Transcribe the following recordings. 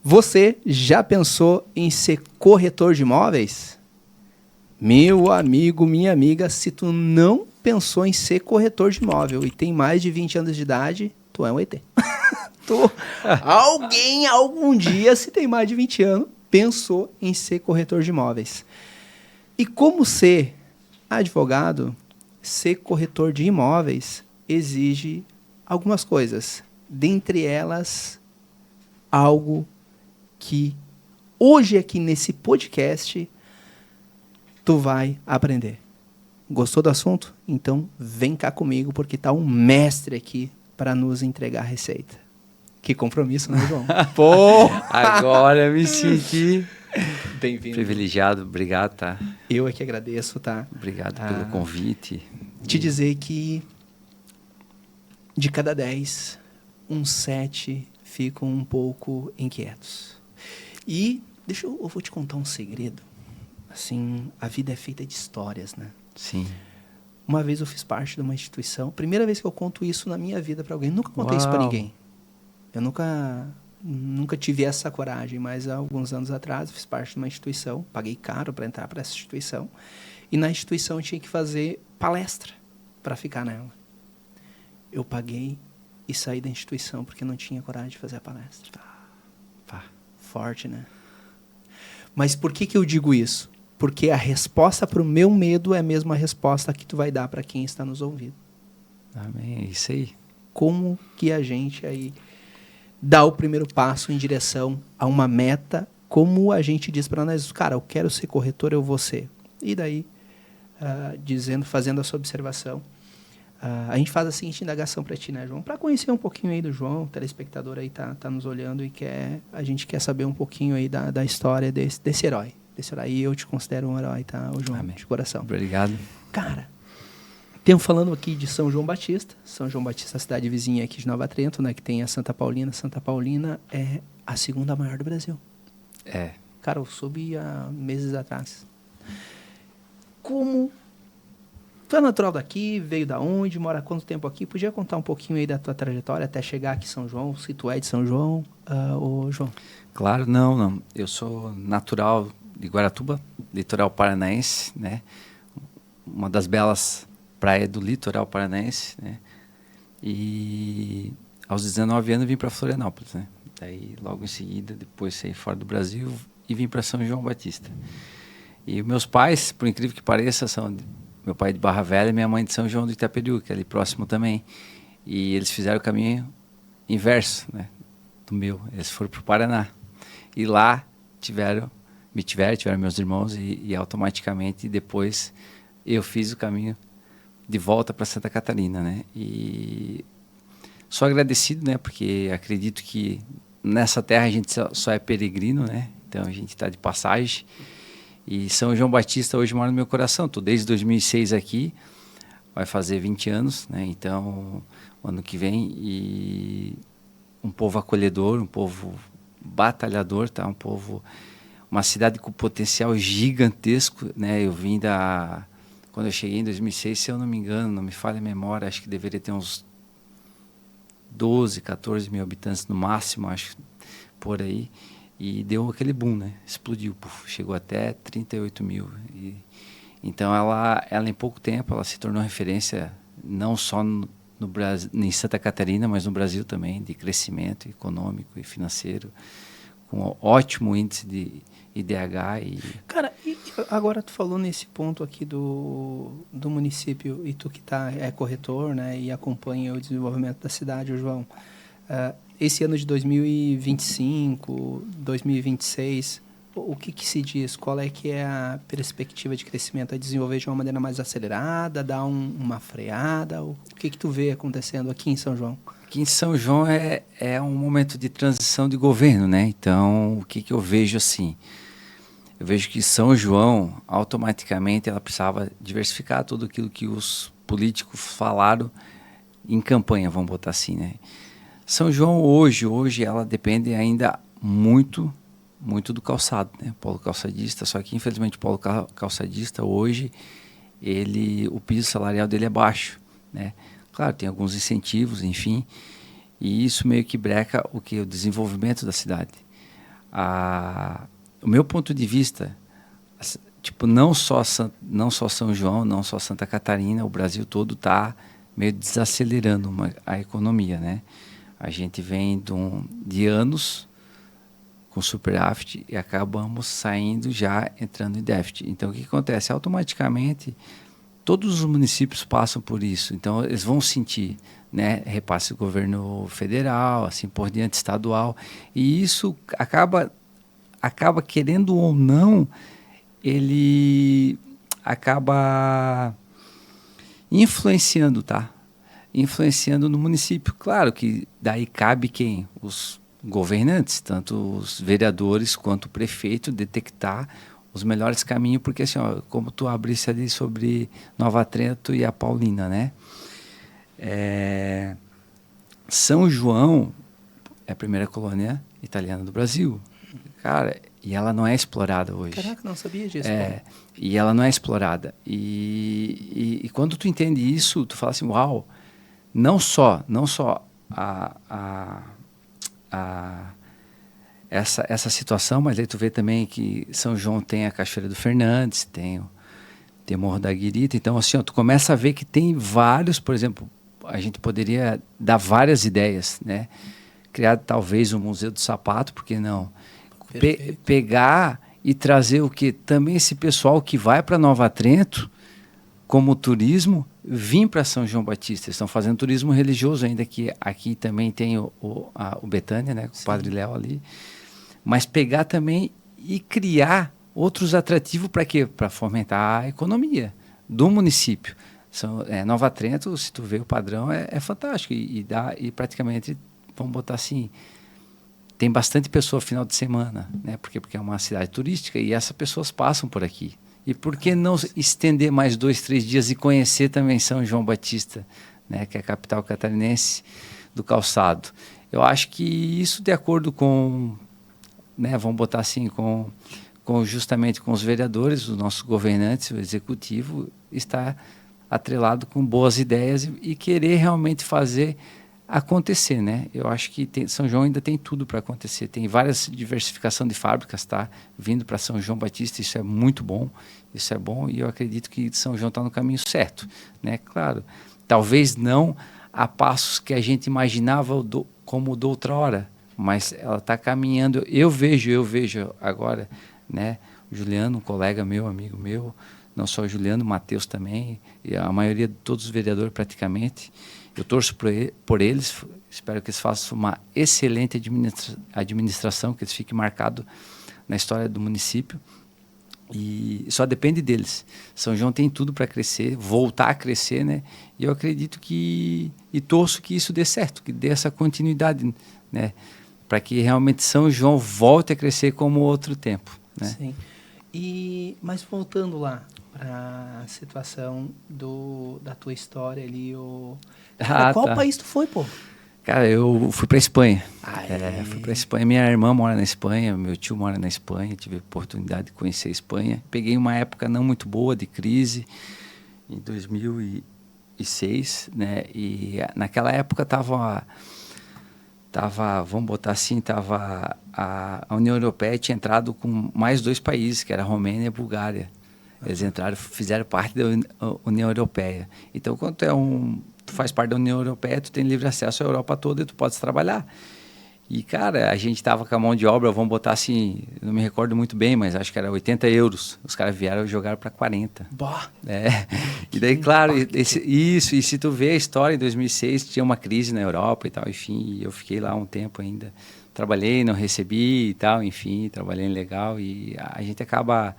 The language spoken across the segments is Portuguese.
Você já pensou em ser corretor de imóveis? Meu amigo, minha amiga, se tu não pensou em ser corretor de imóvel e tem mais de 20 anos de idade, tu é um ET. Alguém, algum dia, se tem mais de 20 anos, pensou em ser corretor de imóveis. E como ser advogado, ser corretor de imóveis exige algumas coisas. Dentre elas, algo que hoje aqui nesse podcast tu vai aprender. Gostou do assunto? Então vem cá comigo porque tá um mestre aqui para nos entregar a receita. Que compromisso, né, João? Pô! Agora eu me senti bem-vindo. Privilegiado. Obrigado, tá? Eu é que agradeço, tá? Obrigado pelo convite. Te dizer que de cada 10, uns 7 ficam um pouco inquietos. E eu vou te contar um segredo. Assim, a vida é feita de histórias, né? Sim. Uma vez eu fiz parte de uma instituição, primeira vez que eu conto isso na minha vida para alguém. Nunca contei isso para ninguém. Eu nunca tive essa coragem, mas há alguns anos atrás eu fiz parte de uma instituição, paguei caro para entrar para essa instituição, e na instituição eu tinha que fazer palestra para ficar nela. Eu paguei e saí da instituição porque não tinha coragem de fazer a palestra. Forte, né? Mas por que eu digo isso? Porque a resposta para o meu medo é a mesma resposta que tu vai dar para quem está nos ouvindo. Amém, é isso aí. Como que a gente aí dá o primeiro passo em direção a uma meta, como a gente diz para nós, cara, eu quero ser corretor, eu vou ser. E daí, fazendo essa observação, a gente faz a seguinte indagação para ti, né, João? Para conhecer um pouquinho aí do João, o telespectador aí tá nos olhando e a gente quer saber um pouquinho aí da história desse herói. E eu te considero um herói, tá, o João? Amém. De coração. Obrigado. Cara, estamos falando aqui de São João Batista. São João Batista, a cidade vizinha aqui de Nova Trento, né, que tem a Santa Paulina. Santa Paulina é a segunda maior do Brasil. É. Cara, eu soube há meses atrás. Como... Tu é natural daqui, veio da onde, mora há quanto tempo aqui? Podia contar um pouquinho aí da tua trajetória até chegar aqui em São João, se tu é de São João, ô João? Claro, não. Eu sou natural de Guaratuba, litoral paranaense, né? Uma das belas praias do litoral paranaense, né? E aos 19 anos vim para Florianópolis, né? Daí logo em seguida, depois saí fora do Brasil e vim para São João Batista. E meus pais, por incrível que pareça, são... Meu pai de Barra Velha e minha mãe de São João do Itaperiú, que é ali próximo também. E eles fizeram o caminho inverso, né, do meu. Eles foram para o Paraná. E lá tiveram meus irmãos e automaticamente depois eu fiz o caminho de volta para Santa Catarina, né. E sou agradecido, né, porque acredito que nessa terra a gente só é peregrino, né. Então a gente está de passagem. E São João Batista hoje mora no meu coração. Estou desde 2006 aqui, vai fazer 20 anos, né? Então, ano que vem. E um povo acolhedor, um povo batalhador, tá? Uma cidade com potencial gigantesco, né? Quando eu cheguei em 2006, se eu não me engano, não me falha a memória, acho que deveria ter uns 12, 14 mil habitantes no máximo, acho, por aí. E deu aquele boom, né? Explodiu, chegou até 38 mil. Então, ela em pouco tempo, ela se tornou referência não só no Brasil, em Santa Catarina, mas no Brasil também, de crescimento econômico e financeiro, com ótimo índice de IDH. Cara, e agora tu falou nesse ponto aqui do município, e tu que é corretor, né, e acompanha o desenvolvimento da cidade, o João, esse ano de 2025, 2026, o que se diz? Qual é que é a perspectiva de crescimento? É desenvolver de uma maneira mais acelerada, dar uma freada? O que tu vê acontecendo aqui em São João? Aqui em São João é um momento de transição de governo, né? Então, o que eu vejo assim? Eu vejo que São João, automaticamente, ela precisava diversificar tudo aquilo que os políticos falaram em campanha, vamos botar assim, né? São João hoje ela depende ainda muito do calçado, né? Polo calçadista, só que infelizmente o polo calçadista hoje, o piso salarial dele é baixo, né? Claro, tem alguns incentivos, enfim, e isso meio que breca o desenvolvimento da cidade. O meu ponto de vista, tipo, não só São João, não só Santa Catarina, o Brasil todo está meio desacelerando a economia, né? A gente vem de anos com superávit e acabamos saindo já entrando em déficit. Então, o que acontece? Automaticamente, todos os municípios passam por isso. Então, eles vão sentir, né, repasse do governo federal, assim por diante, estadual. E isso acaba querendo ou não, ele acaba influenciando, tá? Influenciando no município. Claro que daí cabe quem? Os governantes, tanto os vereadores quanto o prefeito, detectar os melhores caminhos, porque assim, ó, como tu abrisse ali sobre Nova Trento e a Paulina, né? São João é a primeira colônia italiana do Brasil. Cara, e ela não é explorada hoje. Caraca, não sabia disso. E ela não é explorada. E quando tu entende isso, tu fala assim, uau, não só essa situação, mas aí tu vê também que São João tem a Cachoeira do Fernandes, tem o Morro da Guirita. Então, assim, ó, tu começa a ver que tem vários, por exemplo, a gente poderia dar várias ideias, né? Criar talvez um Museu do Sapato, por que não? Pegar e trazer o que? Também esse pessoal que vai para Nova Trento, como turismo, vir para São João Batista. Eles estão fazendo turismo religioso ainda, que aqui também tem o Betânia, né, com o Padre Léo ali. Mas pegar também e criar outros atrativos para quê? Para fomentar a economia do município. Nova Trento, se tu vê o padrão, é fantástico. E praticamente, vamos botar assim, tem bastante pessoa final de semana, né? Porque é uma cidade turística e essas pessoas passam por aqui. E por que não estender mais 2, 3 dias e conhecer também São João Batista, né? Que é a capital catarinense do calçado? Eu acho que isso, de acordo com, né, vamos botar assim, justamente com os vereadores, os nossos governantes, o executivo, está atrelado com boas ideias e querer realmente fazer acontecer, né? Eu acho que São João ainda tem tudo para acontecer. Tem várias diversificação de fábricas, tá? Vindo para São João Batista, isso é muito bom. Isso é bom e eu acredito que São João está no caminho certo, né? Claro, talvez não a passos que a gente imaginava como de outra hora, mas ela está caminhando. Eu vejo agora, né? O Juliano, um colega meu, amigo meu, não só o Juliano, o Matheus também, e a maioria de todos os vereadores praticamente. Eu torço por eles, espero que eles façam uma excelente administração, que eles fiquem marcados na história do município. E só depende deles. São João tem tudo para crescer, voltar a crescer, né? E eu acredito e torço que isso dê certo, que dê essa continuidade, né? Para que realmente São João volte a crescer como outro tempo, né? Sim. Mas voltando lá para a situação da tua história ali, qual país tu foi, pô? Cara, eu fui para Espanha. Fui para Espanha. Minha irmã mora na Espanha, meu tio mora na Espanha. Tive a oportunidade de conhecer a Espanha. Peguei uma época não muito boa de crise, em 2006, né? E naquela época vamos botar assim, a União Europeia tinha entrado com mais 2 países, que era a Romênia e a Bulgária. Eles fizeram parte da União Europeia. Então, quando tu faz parte da União Europeia, tu tem livre acesso à Europa toda e tu pode trabalhar. E, cara, a gente estava com a mão de obra, vamos botar assim, não me recordo muito bem, mas acho que era 80 euros. Os caras vieram e jogaram para 40. Bah! E daí, claro, e se tu vê a história, em 2006 tinha uma crise na Europa e tal, enfim, e eu fiquei lá um tempo ainda. Trabalhei, não recebi e tal, enfim, trabalhei legal e a gente acaba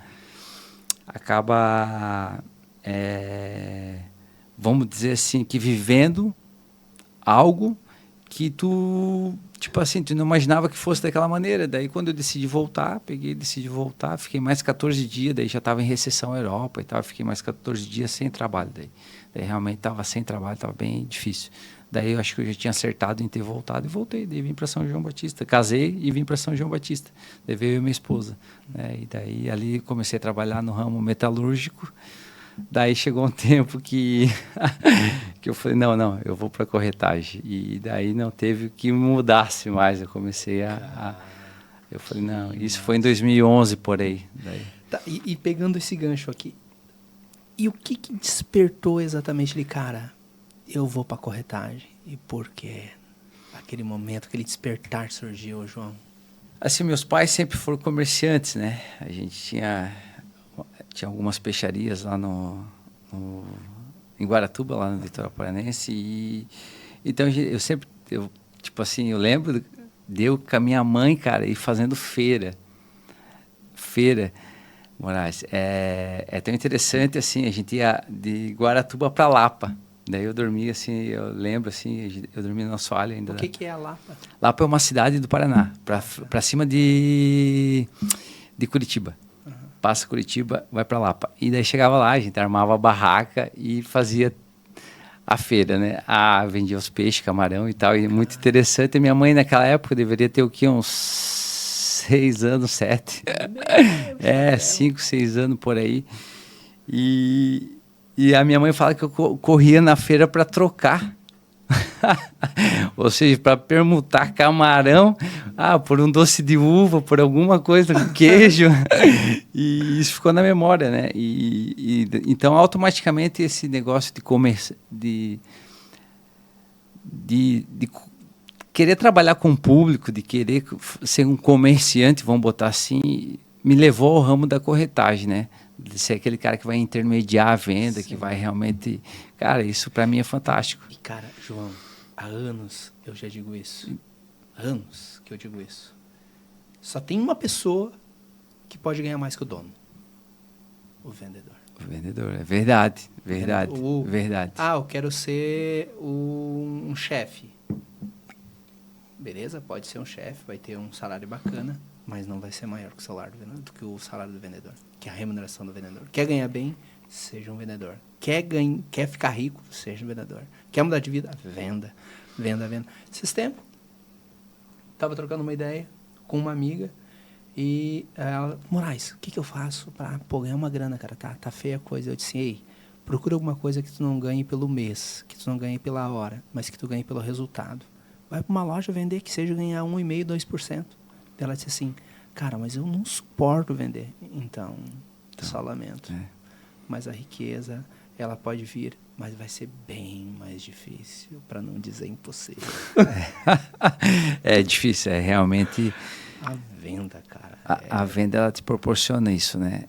vamos dizer assim, que vivendo algo que tu, tipo assim, tu não imaginava que fosse daquela maneira. Daí quando eu decidi voltar, fiquei mais 14 dias, daí já estava em recessão na Europa e tal, fiquei mais 14 dias sem trabalho. Daí realmente estava sem trabalho, estava bem difícil. Daí eu acho que eu já tinha acertado em ter voltado e voltei. Daí vim para São João Batista. Casei e vim para São João Batista. Daí veio eu e minha esposa, né? E daí ali comecei a trabalhar no ramo metalúrgico. Daí chegou um tempo que eu falei, não, eu vou para corretagem. E daí não teve que mudasse mais. Eu comecei Eu falei, não, isso foi em 2011 por aí. Daí. Tá, e pegando esse gancho aqui, e o que despertou exatamente ele, cara, eu vou pra corretagem? E por quê? Aquele momento, aquele despertar surgiu, João? Assim, meus pais sempre foram comerciantes, né? A gente tinha algumas peixarias lá em Guaratuba, lá no litoral paranense. E então tipo assim, eu lembro de eu com a minha mãe, cara, ir fazendo feira. Moraes, é tão interessante assim, a gente ia de Guaratuba para Lapa. Daí eu dormia assim, eu lembro assim, eu dormia no assoalho ainda. O que é a Lapa? Lapa é uma cidade do Paraná, para cima de Curitiba. Uhum. Passa Curitiba, vai para Lapa. E daí chegava lá, a gente armava a barraca e fazia a feira, né? Vendia os peixes, camarão e tal, e muito interessante. E minha mãe naquela época deveria ter o quê? Uns 6 anos, 7. 5, 6 anos por aí. E a minha mãe fala que eu corria na feira para trocar. Ou seja, para permutar camarão por um doce de uva, por alguma coisa, queijo. E isso ficou na memória, né? Então, automaticamente, esse negócio de comércio, de querer trabalhar com o público, de querer ser um comerciante, vamos botar assim, me levou ao ramo da corretagem, né? De ser aquele cara que vai intermediar a venda, sim, que vai realmente... Cara, isso para mim é fantástico. E, cara, João, há anos eu já digo isso. Anos que eu digo isso. Só tem uma pessoa que pode ganhar mais que o dono. O vendedor. O vendedor, é verdade, verdade, verdade. Eu quero ser um chefe. Beleza, pode ser um chefe, vai ter um salário bacana, mas não vai ser maior que o salário do vendedor, do que o salário do vendedor, que é a remuneração do vendedor. Quer ganhar bem? Seja um vendedor. Quer ficar rico? Seja um vendedor. Quer mudar de vida? Venda. Esses tempos, estava trocando uma ideia com uma amiga e ela, Moraes, o que eu faço para ganhar uma grana, cara? Tá feia a coisa. Eu disse, ei, procura alguma coisa que tu não ganhe pelo mês, que tu não ganhe pela hora, mas que tu ganhe pelo resultado. Vai para uma loja vender, que seja ganhar 1,5%, 2%. Ela disse assim, cara, mas eu não suporto vender. Então só lamento. Mas a riqueza, ela pode vir, mas vai ser bem mais difícil, para não dizer impossível. É difícil, é realmente... A venda, cara. A venda, ela te proporciona isso, né?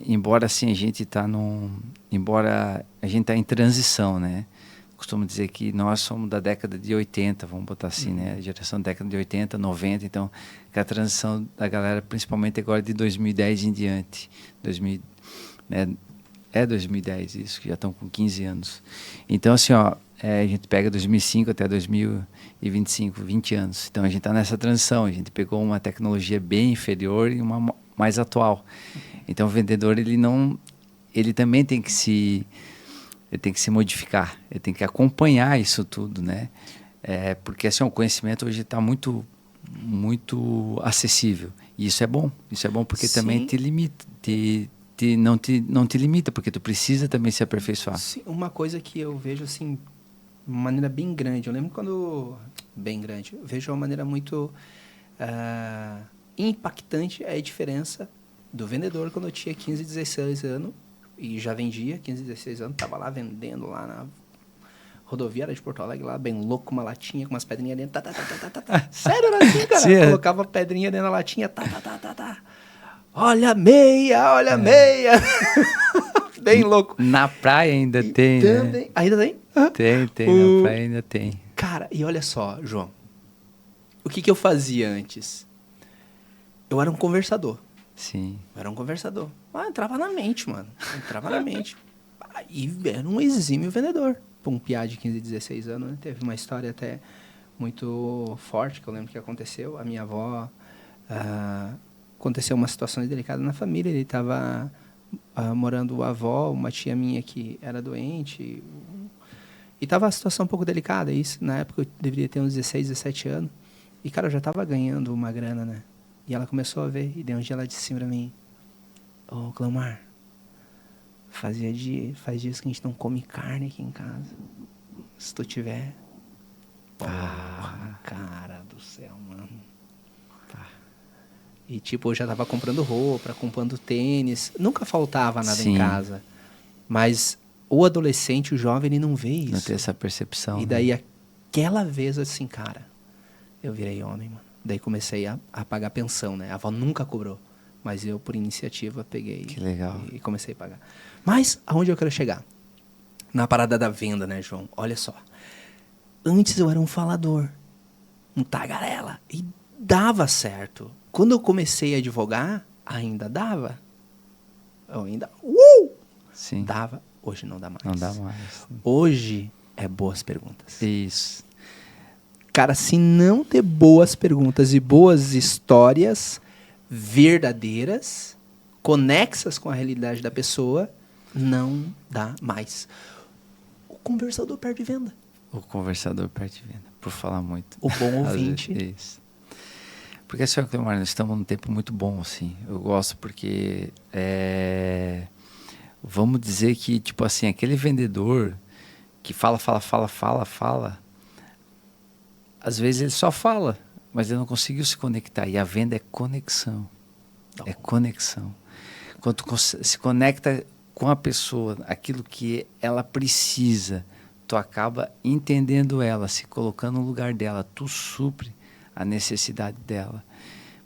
Embora assim a gente está em transição, né? Costumo dizer que nós somos da década de 80, vamos botar assim, né? A geração da década de 80, 90, então, que a transição da galera, principalmente agora de 2010 em diante. 2010 isso, que já estão com 15 anos. Então, assim, a gente pega 2005 até 2025, 20 anos. Então, a gente está nessa transição, a gente pegou uma tecnologia bem inferior e uma mais atual. Então, o vendedor, ele também tem que se modificar, ele tem que acompanhar isso tudo, né? Porque assim, o conhecimento hoje está muito, muito acessível. E isso é bom porque sim, também te limita, não te limita, porque tu precisa também se aperfeiçoar. Sim, uma coisa que eu vejo assim, de uma maneira bem grande, eu lembro quando... Bem grande, eu vejo uma maneira muito impactante a diferença do vendedor quando eu tinha 15, 16 anos, e já vendia, 15, 16 anos, estava lá vendendo lá na rodoviária de Porto Alegre, lá bem louco, uma latinha com umas pedrinhas dentro, Sério, era assim, cara. Sim, colocava pedrinha dentro da latinha, Olha a meia, meia. Bem louco. Na praia ainda tem, também, né? Ainda tem? Tem, na praia ainda tem. Cara, e olha só, João, o que eu fazia antes? Eu era um conversador. Sim. Eu era um conversador. Entrava na mente, mano. E era um exímio vendedor. Um piá de 15, 16 anos, né? Teve uma história até muito forte, que eu lembro que aconteceu. A minha avó... aconteceu uma situação delicada na família. Ele estava morando com a avó, uma tia minha que era doente. E estava a situação um pouco delicada. Isso, na época, eu deveria ter uns 16, 17 anos. E, cara, eu já estava ganhando uma grana, né? E ela começou a ver, e daí um dia ela disse assim pra mim, ô, Cleomar, faz dias que a gente não come carne aqui em casa. Se tu tiver... Porra, cara do céu, mano. E, tipo, eu já tava comprando roupa, comprando tênis. Nunca faltava nada em casa. Mas o adolescente, o jovem, ele não vê isso. Não tem essa percepção. E daí, aquela vez, assim, cara, eu virei homem, mano. Daí comecei a pagar pensão, né? A avó nunca cobrou. Mas eu, por iniciativa, peguei. Que legal. E comecei a pagar. Mas, aonde eu quero chegar? Na parada da venda, né, João? Olha só. Antes eu era um falador. Um tagarela. E dava certo. Quando eu comecei a advogar, ainda dava. Eu ainda... Sim. Dava. Hoje não dá mais. Não dá mais. Hoje é boas perguntas. Isso. Cara, se não ter boas perguntas e boas histórias verdadeiras, conexas com a realidade da pessoa, não dá mais. O conversador perde venda. O conversador perde venda, por falar muito. O bom ouvinte. Isso. Porque, senhor Clemar, nós estamos num tempo muito bom, assim. Eu gosto porque, vamos dizer que, tipo assim, aquele vendedor que fala, às vezes ele só fala, mas ele não conseguiu se conectar. E a venda é conexão. É conexão. Quando tu se conecta com a pessoa, aquilo que ela precisa, tu acaba entendendo ela, se colocando no lugar dela, tu supre a necessidade dela.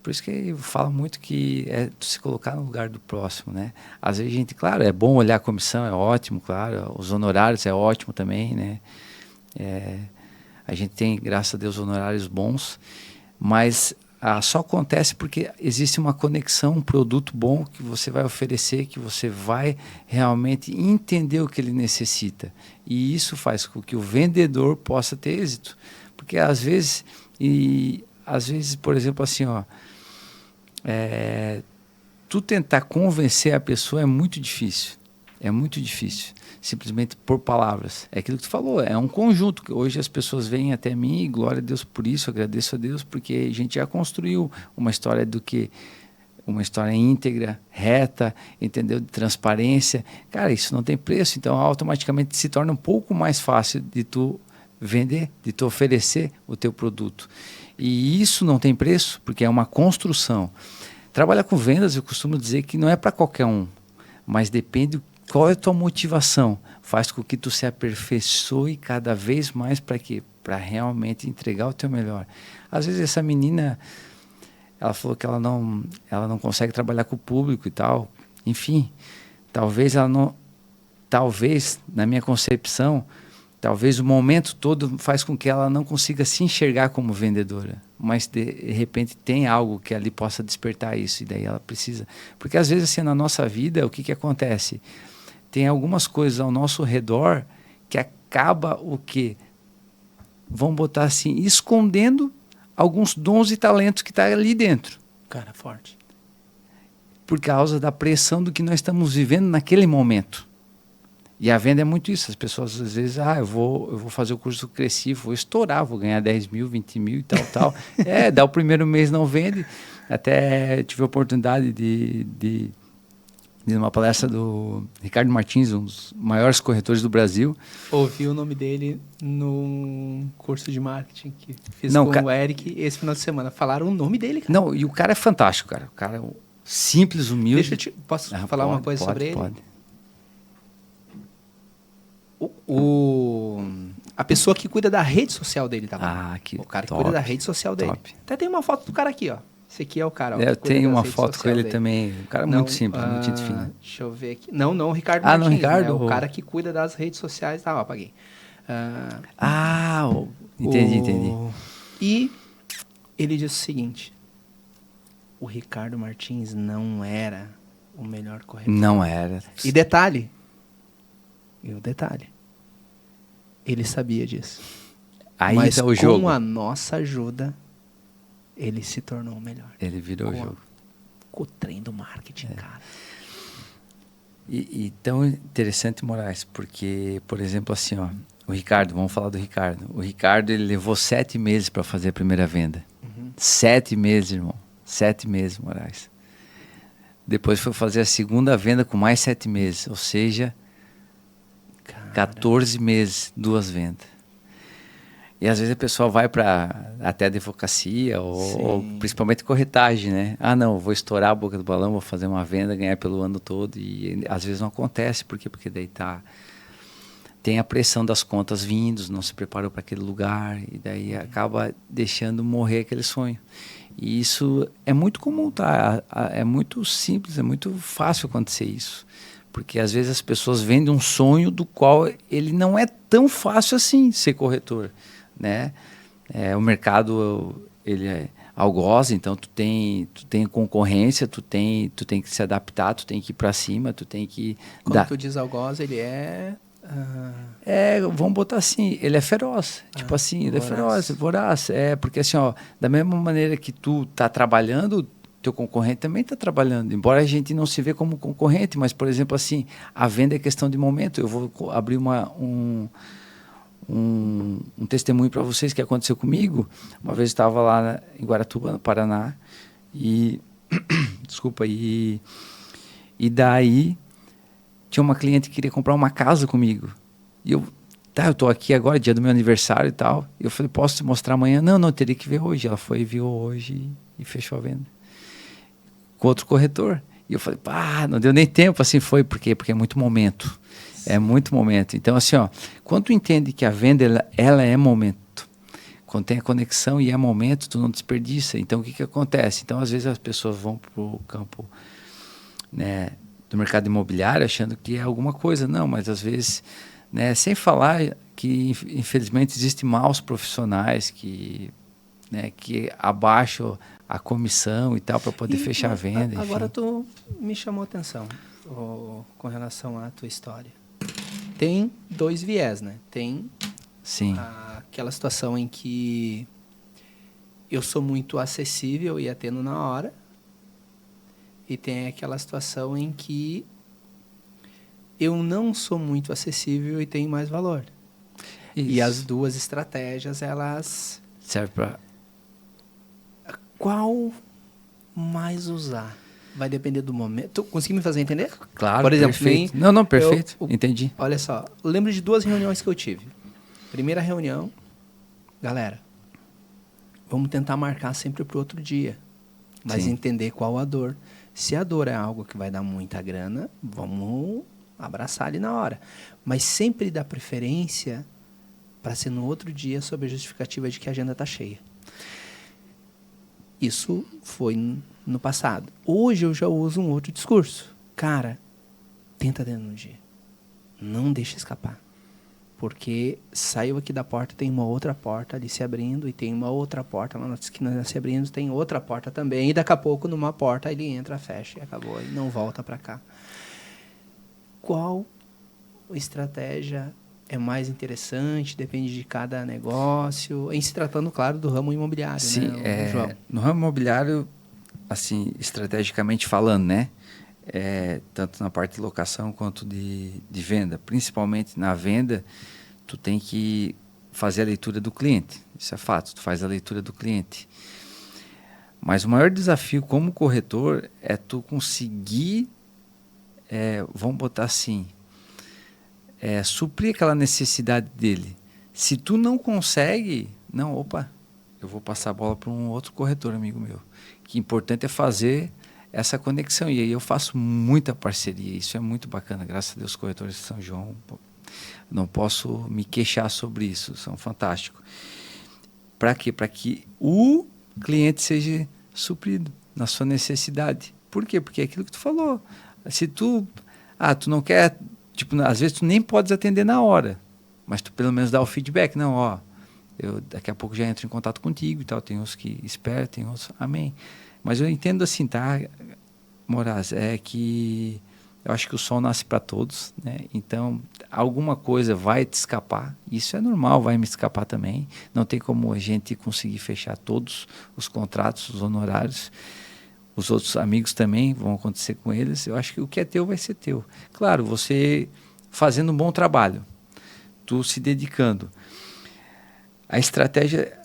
Por isso que eu falo muito que é tu se colocar no lugar do próximo, né? Às vezes a gente, claro, é bom olhar a comissão, é ótimo, claro, os honorários é ótimo também, né? A gente tem, graças a Deus, honorários bons, mas só acontece porque existe uma conexão, um produto bom que você vai oferecer, que você vai realmente entender o que ele necessita. E isso faz com que o vendedor possa ter êxito. Porque às vezes, por exemplo, assim, tu tentar convencer a pessoa é muito difícil. É muito difícil. Simplesmente por palavras. É aquilo que tu falou, é um conjunto. Hoje as pessoas vêm até mim e glória a Deus por isso, agradeço a Deus, porque a gente já construiu uma história uma história íntegra, reta, entendeu? De transparência. Cara, isso não tem preço, então automaticamente se torna um pouco mais fácil de tu vender, de tu oferecer o teu produto. E isso não tem preço, porque é uma construção. Trabalhar com vendas, eu costumo dizer que não é para qualquer um, mas depende qual é a tua motivação. Faz com que tu se aperfeiçoe cada vez mais para quê? Para realmente entregar o teu melhor. Às vezes essa menina, ela falou que ela não consegue trabalhar com o público e tal. Enfim, talvez, na minha concepção, talvez o momento todo faz com que ela não consiga se enxergar como vendedora. Mas, de repente, tem algo que ali possa despertar isso. E daí ela precisa... Porque, às vezes, assim, na nossa vida, o que acontece? Tem algumas coisas ao nosso redor que acaba o quê? Vamos botar assim, escondendo alguns dons e talentos que estão ali dentro. Cara, forte. Por causa da pressão do que nós estamos vivendo naquele momento. E a venda é muito isso. As pessoas às vezes, eu vou fazer o curso Cresci, vou estourar, vou ganhar 10 mil, 20 mil e tal. Dá o primeiro mês, não vende. Até tive a oportunidade de uma palestra do Ricardo Martins, um dos maiores corretores do Brasil. Ouvi o nome dele num curso de marketing que fiz com o Eric esse final de semana. Falaram o nome dele, cara. Não, e o cara é fantástico, cara. O cara é simples, humilde. Posso falar uma coisa sobre ele? Pode. A pessoa que cuida da rede social dele tá lá. Que o cara top, que cuida da rede social dele. Top. Até tem uma foto do cara aqui, ó. Esse aqui é o cara. Ó, eu tenho uma foto com ele dele também. O cara é muito simples, muito gente fina. Deixa eu ver aqui. Não, o Ricardo Martins. Não, Ricardo? Né? O cara que cuida das redes sociais. Tá, ó, apaguei. Entendi. E ele disse o seguinte. O Ricardo Martins não era o melhor corretor. Não era. E detalhe. Ele sabia disso. Aí mas tá o jogo. Com a nossa ajuda, ele se tornou o melhor. Ele virou o jogo. Com o trem do marketing, cara. E tão interessante, Moraes, porque, por exemplo, assim, ó, o Ricardo, vamos falar do Ricardo. O Ricardo, ele levou 7 meses para fazer a primeira venda. 7 meses, irmão. 7 meses, Moraes. Depois foi fazer a segunda venda com mais 7 meses. Ou seja, 14 meses, 2 vendas. E às vezes a pessoa vai para até advocacia ou principalmente corretagem, né? Ah, não, vou estourar a boca do balão, vou fazer uma venda, ganhar pelo ano todo. E às vezes não acontece. Por quê? Porque daí tem a pressão das contas vindos, não se preparou para aquele lugar. E daí acaba deixando morrer aquele sonho. E isso é muito comum, tá? É muito simples, é muito fácil acontecer isso. Porque às vezes as pessoas vendem um sonho do qual ele não é tão fácil assim ser corretor, né? O mercado ele é algoz, então tu tem concorrência, tu tem que se adaptar, tu tem que ir para cima, tu tem que Quando tu diz algoz, ele é vamos botar assim, ele é feroz, tipo assim, ele é feroz, voraz, porque assim, ó, da mesma maneira que tu tá trabalhando, teu concorrente também está trabalhando, embora a gente não se vê como concorrente, mas, por exemplo, assim, a venda é questão de momento. Eu vou abrir um testemunho para vocês que aconteceu comigo. Uma vez eu estava lá em Guaratuba, no Paraná, e desculpa, e daí tinha uma cliente que queria comprar uma casa comigo, e eu estou aqui agora, dia do meu aniversário e tal, e eu falei, posso te mostrar amanhã? Não, teria que ver hoje. Ela foi, viu hoje e fechou a venda com outro corretor. E eu falei, não deu nem tempo, assim foi, porque é muito momento. Sim. É muito momento. Então, assim, ó, quando tu entende que a venda, ela é momento, quando tem a conexão e é momento, tu não desperdiça. Então, o que acontece? Então, às vezes as pessoas vão para o campo, né, do mercado imobiliário achando que é alguma coisa. Não, mas às vezes, né, sem falar que, infelizmente, existem maus profissionais que abaixam a comissão e tal para poder fechar a venda. Agora tu me chamou a atenção com relação à tua história. Tem dois viés, né? Tem aquela situação em que eu sou muito acessível e atendo na hora, e tem aquela situação em que eu não sou muito acessível e tenho mais valor. Isso. E as duas estratégias, elas servem para... Qual mais usar? Vai depender do momento. Tu conseguiu me fazer entender? Claro, por exemplo, perfeito. Não, perfeito. Entendi. Olha só, eu lembro de 2 reuniões que eu tive. Primeira reunião, galera, vamos tentar marcar sempre para o outro dia, mas entender qual a dor. Se a dor é algo que vai dar muita grana, vamos abraçar ali na hora. Mas sempre dá preferência para ser no outro dia, sob a justificativa de que a agenda está cheia. Isso foi no passado. Hoje eu já uso um outro discurso. Cara, tenta dentro no dia. Não deixa escapar. Porque saiu aqui da porta, tem uma outra porta ali se abrindo, e tem uma outra porta lá na esquina se abrindo, tem outra porta também, e daqui a pouco numa porta ele entra, fecha e acabou, e não volta para cá. Qual estratégia é mais interessante? Depende de cada negócio, em se tratando, claro, do ramo imobiliário. Sim, né, João? No ramo imobiliário, assim, estrategicamente falando, né? Tanto na parte de locação quanto de venda. Principalmente na venda, tu tem que fazer a leitura do cliente. Isso é fato, tu faz a leitura do cliente. Mas o maior desafio como corretor é tu conseguir, vamos botar assim, suprir aquela necessidade dele. Se tu não consegue, eu vou passar a bola para um outro corretor, amigo meu. Que importante é fazer essa conexão. E aí eu faço muita parceria. Isso é muito bacana. Graças a Deus, os corretores de São João, não posso me queixar sobre isso. São fantásticos. Para quê? Para que o cliente seja suprido na sua necessidade. Por quê? Porque é aquilo que tu falou. Se tu não quer... Tipo, às vezes tu nem podes atender na hora, mas tu pelo menos dá o feedback. Não, eu daqui a pouco já entro em contato contigo e tal. Tem uns que esperam, tem outros... Amém. Mas eu entendo assim, tá, Moraes, que eu acho que o sol nasce para todos, né? Então, alguma coisa vai te escapar. Isso é normal, vai me escapar também. Não tem como a gente conseguir fechar todos os contratos, os honorários. Os outros amigos também vão acontecer com eles. Eu acho que o que é teu vai ser teu. Claro, você fazendo um bom trabalho, tu se dedicando. A estratégia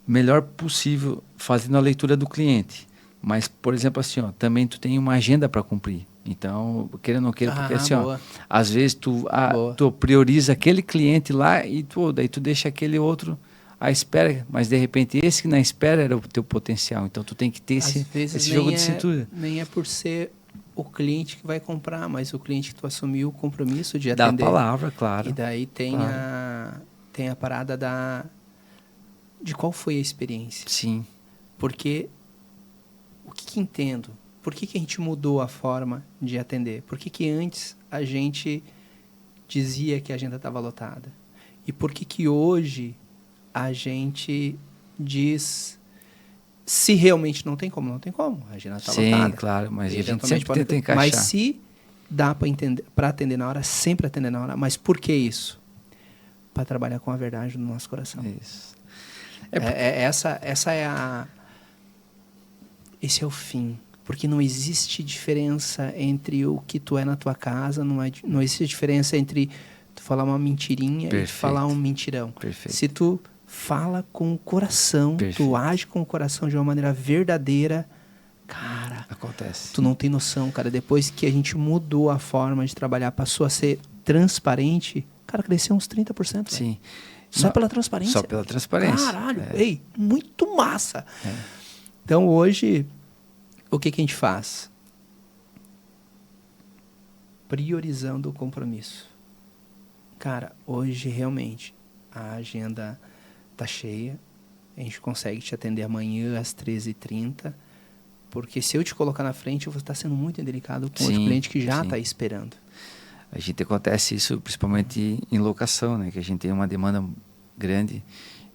melhor possível, fazendo a leitura do cliente. Mas, por exemplo, assim, também tu tem uma agenda para cumprir. Então, queira ou não queira, porque assim, às vezes tu prioriza aquele cliente lá e daí tu deixa aquele outro à espera, mas de repente esse que na espera era o teu potencial. Então tu tem que ter Às vezes esse jogo de cintura. Nem é por ser o cliente que vai comprar, mas o cliente que tu assumiu o compromisso de Da atender. palavra, claro. E daí tem, claro. Tem a parada de qual foi a experiência. Sim. Porque o que entendo? Por que a gente mudou a forma de atender? Por que antes a gente dizia que a agenda estava lotada? E por que hoje a gente diz... Se realmente não tem como, não tem como. A agenda está lotada. Sim, claro, mas a gente sempre tenta encaixar. Mas se dá para atender na hora, sempre atender na hora. Mas por que isso? Para trabalhar com a verdade no nosso coração. Isso. Essa é esse é o fim. Porque não existe diferença entre o que tu é na tua casa, não existe diferença entre tu falar uma mentirinha e tu falar um mentirão. Perfeito. Se tu fala com o coração, tu age com o coração de uma maneira verdadeira, cara, acontece. Tu não tem noção, cara. Depois que a gente mudou a forma de trabalhar, passou a ser transparente, cara, cresceu uns 30%. Sim. Só pela transparência. Só pela transparência. Caralho, ei, muito massa. Então hoje, o que a gente faz? Priorizando o compromisso. Cara, hoje realmente a agenda tá cheia, a gente consegue te atender amanhã às 13h30, porque se eu te colocar na frente, eu vou estar sendo muito indelicado com outro cliente que já está esperando. A gente acontece isso principalmente em locação, né? Que a gente tem uma demanda grande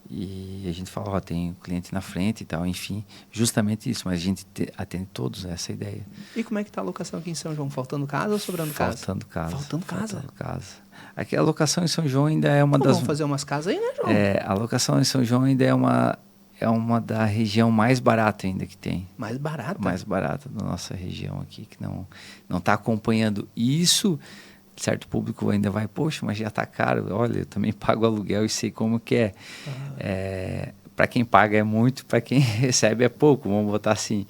e a gente fala, ó, tem um cliente na frente e tal, enfim, justamente isso, mas a gente atende todos, essa é a ideia. E como é que tá a locação aqui em São João? Faltando casa ou sobrando casa? Faltando casa. Faltando casa? Faltando casa. Aqui a locação em São João ainda é uma das... Vamos fazer umas casas aí, né, João? A locação em São João ainda é uma da região mais barata ainda que tem. Mais barata? Mais barata da nossa região aqui, que não está acompanhando isso. Certo público ainda vai, poxa, mas já está caro. Olha, eu também pago aluguel e sei como que é. Para quem paga é muito, para quem recebe é pouco, vamos botar assim.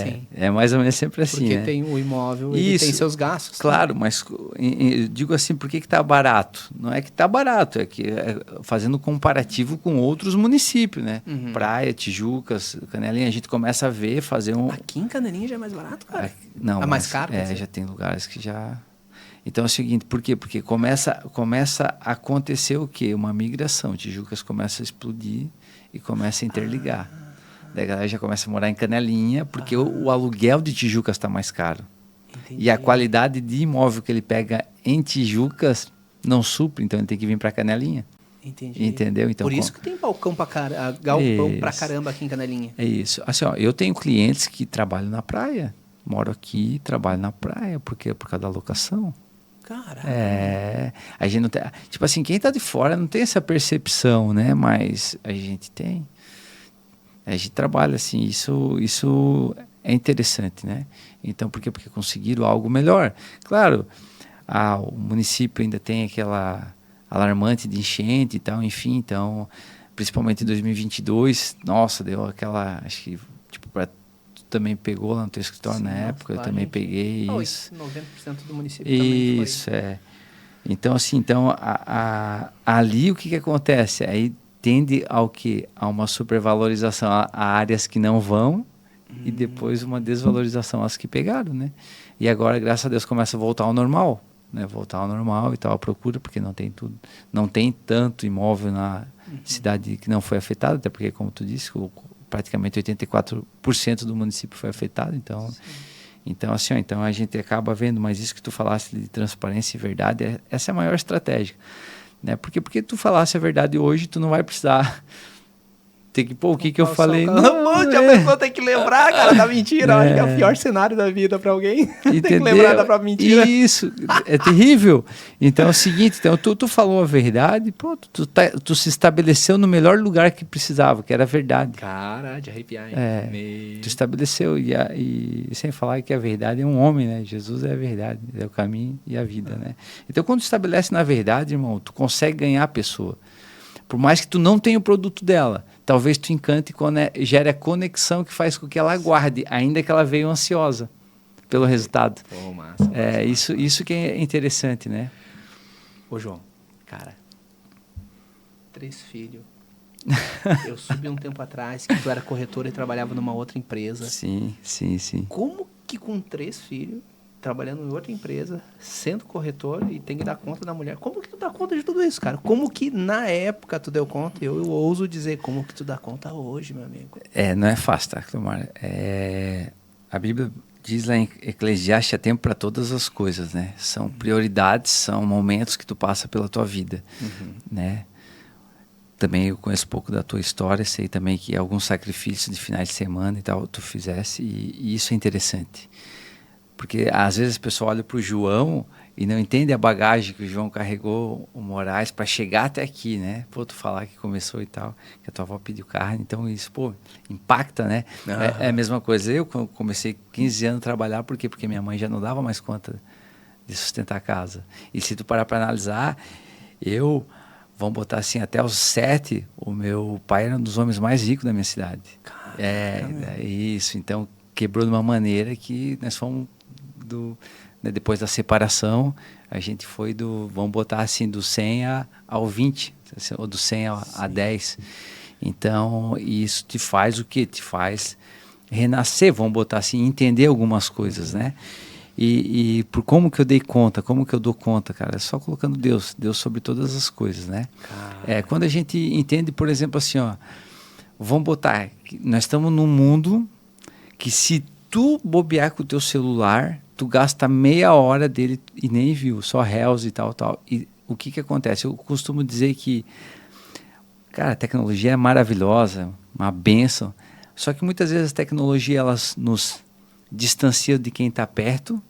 Sim. É mais ou menos sempre assim, porque né? Tem o imóvel, ele tem seus gastos. Claro, mas eu digo assim, por que está barato? Não é que está barato, é que fazendo comparativo com outros municípios, né? Praia, Tijucas, Canelinha, a gente começa a ver, fazer um... Aqui em Canelinha já é mais barato, cara? Não, mais caro? Já tem lugares que já... Então é o seguinte, por quê? Porque começa a acontecer o quê? Uma migração. Tijucas começa a explodir e começa a interligar. Daí a galera já começa a morar em Canelinha, porque o aluguel de Tijucas está mais caro. Entendi. E a qualidade de imóvel que ele pega em Tijucas não supre, então ele tem que vir para Canelinha. Entendi. Entendeu? Então, por isso que tem galpão pra caramba aqui em Canelinha. É isso. Assim, ó, eu tenho clientes que trabalham na praia, moram aqui, trabalham na praia, porque por causa da locação. Caralho. A gente não tem, tipo assim, quem está de fora não tem essa percepção, né? Mas a gente tem. A gente trabalha assim, isso é interessante, né? Então, por quê? Porque conseguiram algo melhor. Claro, o município ainda tem aquela alarmante de enchente e tal, enfim, então, principalmente em 2022, nossa, deu aquela, acho que, tipo, também pegou lá no teu escritório. Sim, na época, eu também peguei isso. 90% do município isso, também foi. Então, assim, ali o que acontece? Aí tende ao quê? A uma supervalorização a áreas que não vão e depois uma desvalorização às que pegaram, né? E agora, graças a Deus, começa a voltar ao normal, né? Voltar ao normal e tal, a procura, porque não tem tudo, não tem tanto imóvel na cidade que não foi afetada, até porque, como tu disse, praticamente 84% do município foi afetado, então assim, então a gente acaba vendo, mas isso que tu falaste de transparência e verdade, essa é a maior estratégia, né? Porque tu falasse a verdade hoje, tu não vai precisar ter que, o que eu falei? A pessoa tem que lembrar, cara, da mentira. Acho que é o pior cenário da vida para alguém. Tem que lembrar da própria mentira. Isso, é terrível. Então é o seguinte, então, tu falou a verdade, pô, tu se estabeleceu no melhor lugar que precisava, que era a verdade. Cara, de arrepiar. Tu estabeleceu, e sem falar que a verdade é um homem, né? Jesus é a verdade, é o caminho e a vida, né? Então quando tu estabelece na verdade, irmão, tu consegue ganhar a pessoa. Por mais que tu não tenha o produto dela, talvez tu encante e gere a conexão que faz com que ela aguarde, ainda que ela veio ansiosa pelo resultado. Pô, massa. Isso que é interessante, né? Ô, João, cara, 3 filhos, Eu soube um tempo atrás que tu era corretor e trabalhava numa outra empresa. Sim. Como que com 3 filhos, trabalhando em outra empresa, sendo corretor e tem que dar conta da mulher, como que tu dá conta de tudo isso, cara? Como que na época tu deu conta? Eu ouso dizer, como que tu dá conta hoje, meu amigo? Não é fácil, tá, Cleomar? A Bíblia diz lá em Eclesiastes, há tempo para todas as coisas, né? São prioridades, são momentos que tu passa pela tua vida, né? Também eu conheço um pouco da tua história, sei também que alguns sacrifícios de finais de semana e tal tu fizesse, e isso é interessante. Porque às vezes a pessoa olha para o João e não entende a bagagem que o João carregou, o Moraes, para chegar até aqui, né? Pô, tu falar que começou e tal, que a tua avó pediu carne, então isso, pô, impacta, né? É a mesma coisa. Eu comecei 15 anos a trabalhar, por quê? Porque minha mãe já não dava mais conta de sustentar a casa. E se tu parar para analisar, vamos botar assim, até os 7, o meu pai era um dos homens mais ricos da minha cidade. Isso, então quebrou de uma maneira que nós fomos né, depois da separação, a gente foi vamos botar assim, do 100 ao 20, ou do 100 a 10. Então, isso te faz o quê? Te faz renascer, vamos botar assim, entender algumas coisas, né? E por como que eu dei conta, como que eu dou conta, cara? É só colocando Deus sobre todas as coisas, né? Quando a gente entende, por exemplo, assim, ó, vamos botar, nós estamos num mundo que se tu bobear com o teu celular, tu gasta meia hora dele e nem viu, só reels e tal. E o que acontece? Eu costumo dizer que, cara, a tecnologia é maravilhosa, uma bênção, só que muitas vezes a tecnologia, elas nos distancia de quem está perto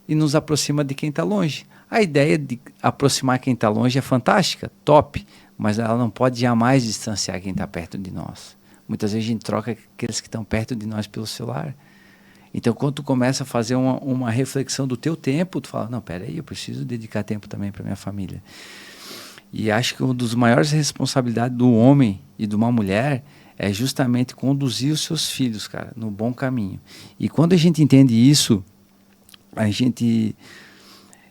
e nos aproxima de quem está longe. A ideia de aproximar quem está longe é fantástica, top, mas ela não pode jamais distanciar quem está perto de nós. Muitas vezes a gente troca aqueles que estão perto de nós pelo celular. Então, quando tu começa a fazer uma reflexão do teu tempo, tu fala, não, peraí, eu preciso dedicar tempo também para minha família. E acho que uma das maiores responsabilidades do homem e de uma mulher é justamente conduzir os seus filhos, cara, no bom caminho. E quando a gente entende isso,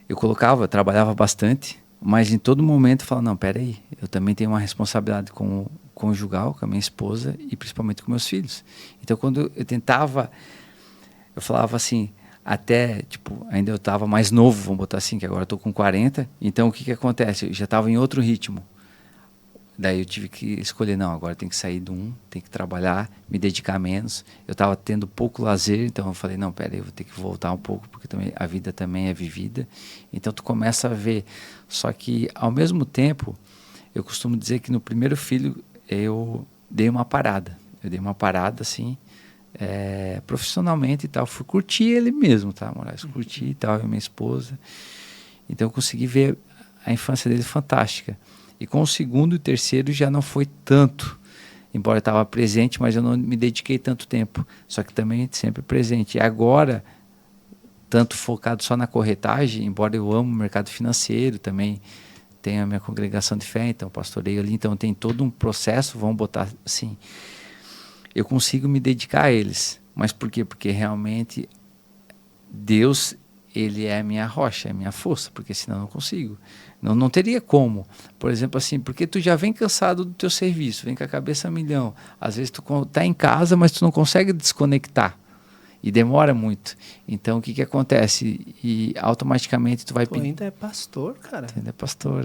eu trabalhava bastante, mas em todo momento eu falava, não, peraí, eu também tenho uma responsabilidade conjugal com a minha esposa e principalmente com meus filhos. Então, quando eu falava assim, até, tipo, ainda eu estava mais novo, vamos botar assim, que agora eu estou com 40, então o que acontece? Eu já estava em outro ritmo. Daí eu tive que escolher, não, agora tem que sair tem que trabalhar, me dedicar menos. Eu estava tendo pouco lazer, então eu falei, não, peraí, eu vou ter que voltar um pouco, porque também, a vida também é vivida. Então tu começa a ver. Só que, ao mesmo tempo, eu costumo dizer que no primeiro filho eu dei uma parada. Eu dei uma parada, assim, profissionalmente e tal. Fui curtir ele mesmo, tá, Moraes? Curti e tal, eu e minha esposa. Então eu consegui ver a infância dele fantástica. E com o segundo e o terceiro já não foi tanto. Embora eu estava presente, mas eu não me dediquei tanto tempo. Só que também sempre presente. E agora, tanto focado só na corretagem, embora eu amo o mercado financeiro, também tenho a minha congregação de fé, então pastoreio ali, então tem todo um processo, vamos botar assim. Eu consigo me dedicar a eles. Mas por quê? Porque realmente Deus, ele é a minha rocha, é a minha força, porque senão eu não consigo. Não teria como. Por exemplo, assim, porque tu já vem cansado do teu serviço, vem com a cabeça a milhão. Às vezes tu tá em casa, mas tu não consegue desconectar. E demora muito. Então, o que acontece? E automaticamente tu vai... Tu ainda é pastor, cara. Tu ainda é pastor,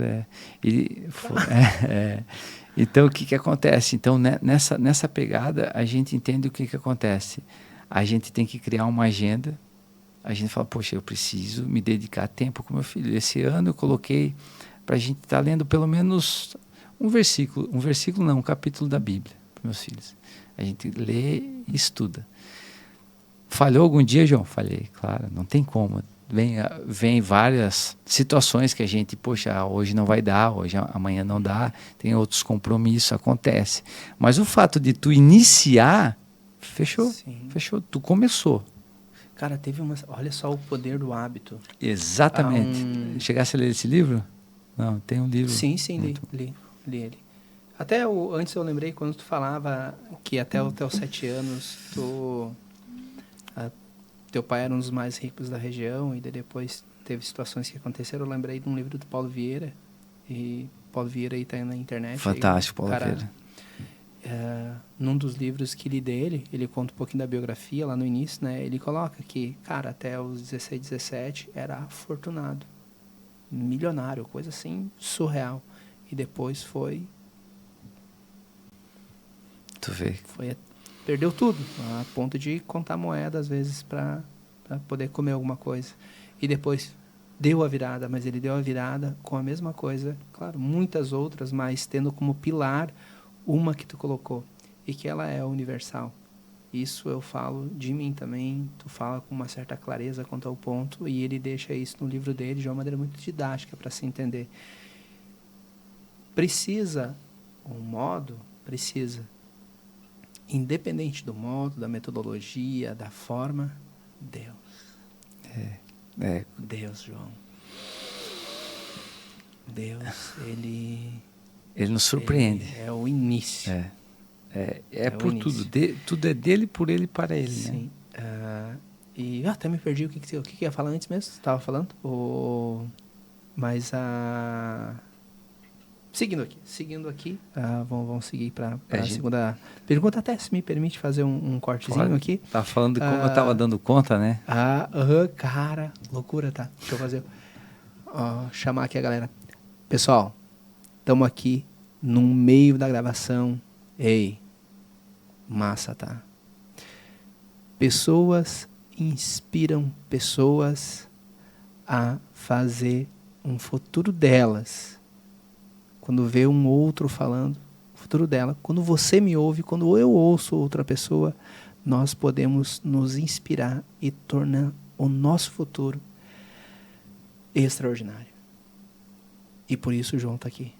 Então, o que acontece? Então, nessa pegada, a gente entende o que acontece. A gente tem que criar uma agenda. A gente fala, poxa, eu preciso me dedicar tempo com meu filho. Esse ano eu coloquei para a gente estar lendo pelo menos um capítulo da Bíblia para meus filhos. A gente lê e estuda. Falhou algum dia, João? Falhei, claro, não tem como. Vem várias situações que a gente, poxa, hoje não vai dar, amanhã não dá, tem outros compromissos, acontece. Mas o fato de tu iniciar, fechou, tu começou. Cara, olha só o poder do hábito. Exatamente. Chegasse a ler esse livro? Não, tem um livro. Sim, li ele. Até antes eu lembrei quando tu falava que até os teus 7 anos teu pai era um dos mais ricos da região e depois teve situações que aconteceram. Eu lembrei de um livro do Paulo Vieira, e Paulo Vieira aí tá na internet. Fantástico, aí, Paulo Vieira. num dos livros que li dele, ele conta um pouquinho da biografia lá no início, né? Ele coloca que, cara, até os 16, 17 era afortunado, milionário, coisa assim surreal. E depois Tu vê. Perdeu tudo, a ponto de contar moeda às vezes para poder comer alguma coisa. E depois deu a virada, mas ele deu a virada com a mesma coisa, claro, muitas outras, mas tendo como pilar uma que tu colocou, e que ela é universal. Isso eu falo de mim também, tu fala com uma certa clareza quanto ao ponto, e ele deixa isso no livro dele de uma maneira muito didática para se entender. Precisa um modo? Precisa. Independente do modo, da metodologia, da forma, Deus. Deus, João. Deus, Ele nos surpreende. Ele é o início. É por início. Tudo é dele, por ele e para ele, Sim. né? E até me perdi o que ia falar antes mesmo. Você estava falando? Mas seguindo aqui, vamos seguir para a segunda pergunta. Até se me permite fazer um cortezinho aqui. Tá falando de como eu estava dando conta, né? Cara, loucura, tá? Deixa eu fazer. Chamar aqui a galera. Pessoal, estamos aqui no meio da gravação. Ei, massa, tá? Pessoas inspiram pessoas a fazer um futuro delas. Quando vê um outro falando, o futuro dela. Quando você me ouve, quando eu ouço outra pessoa, nós podemos nos inspirar e tornar o nosso futuro extraordinário. E por isso o João está aqui,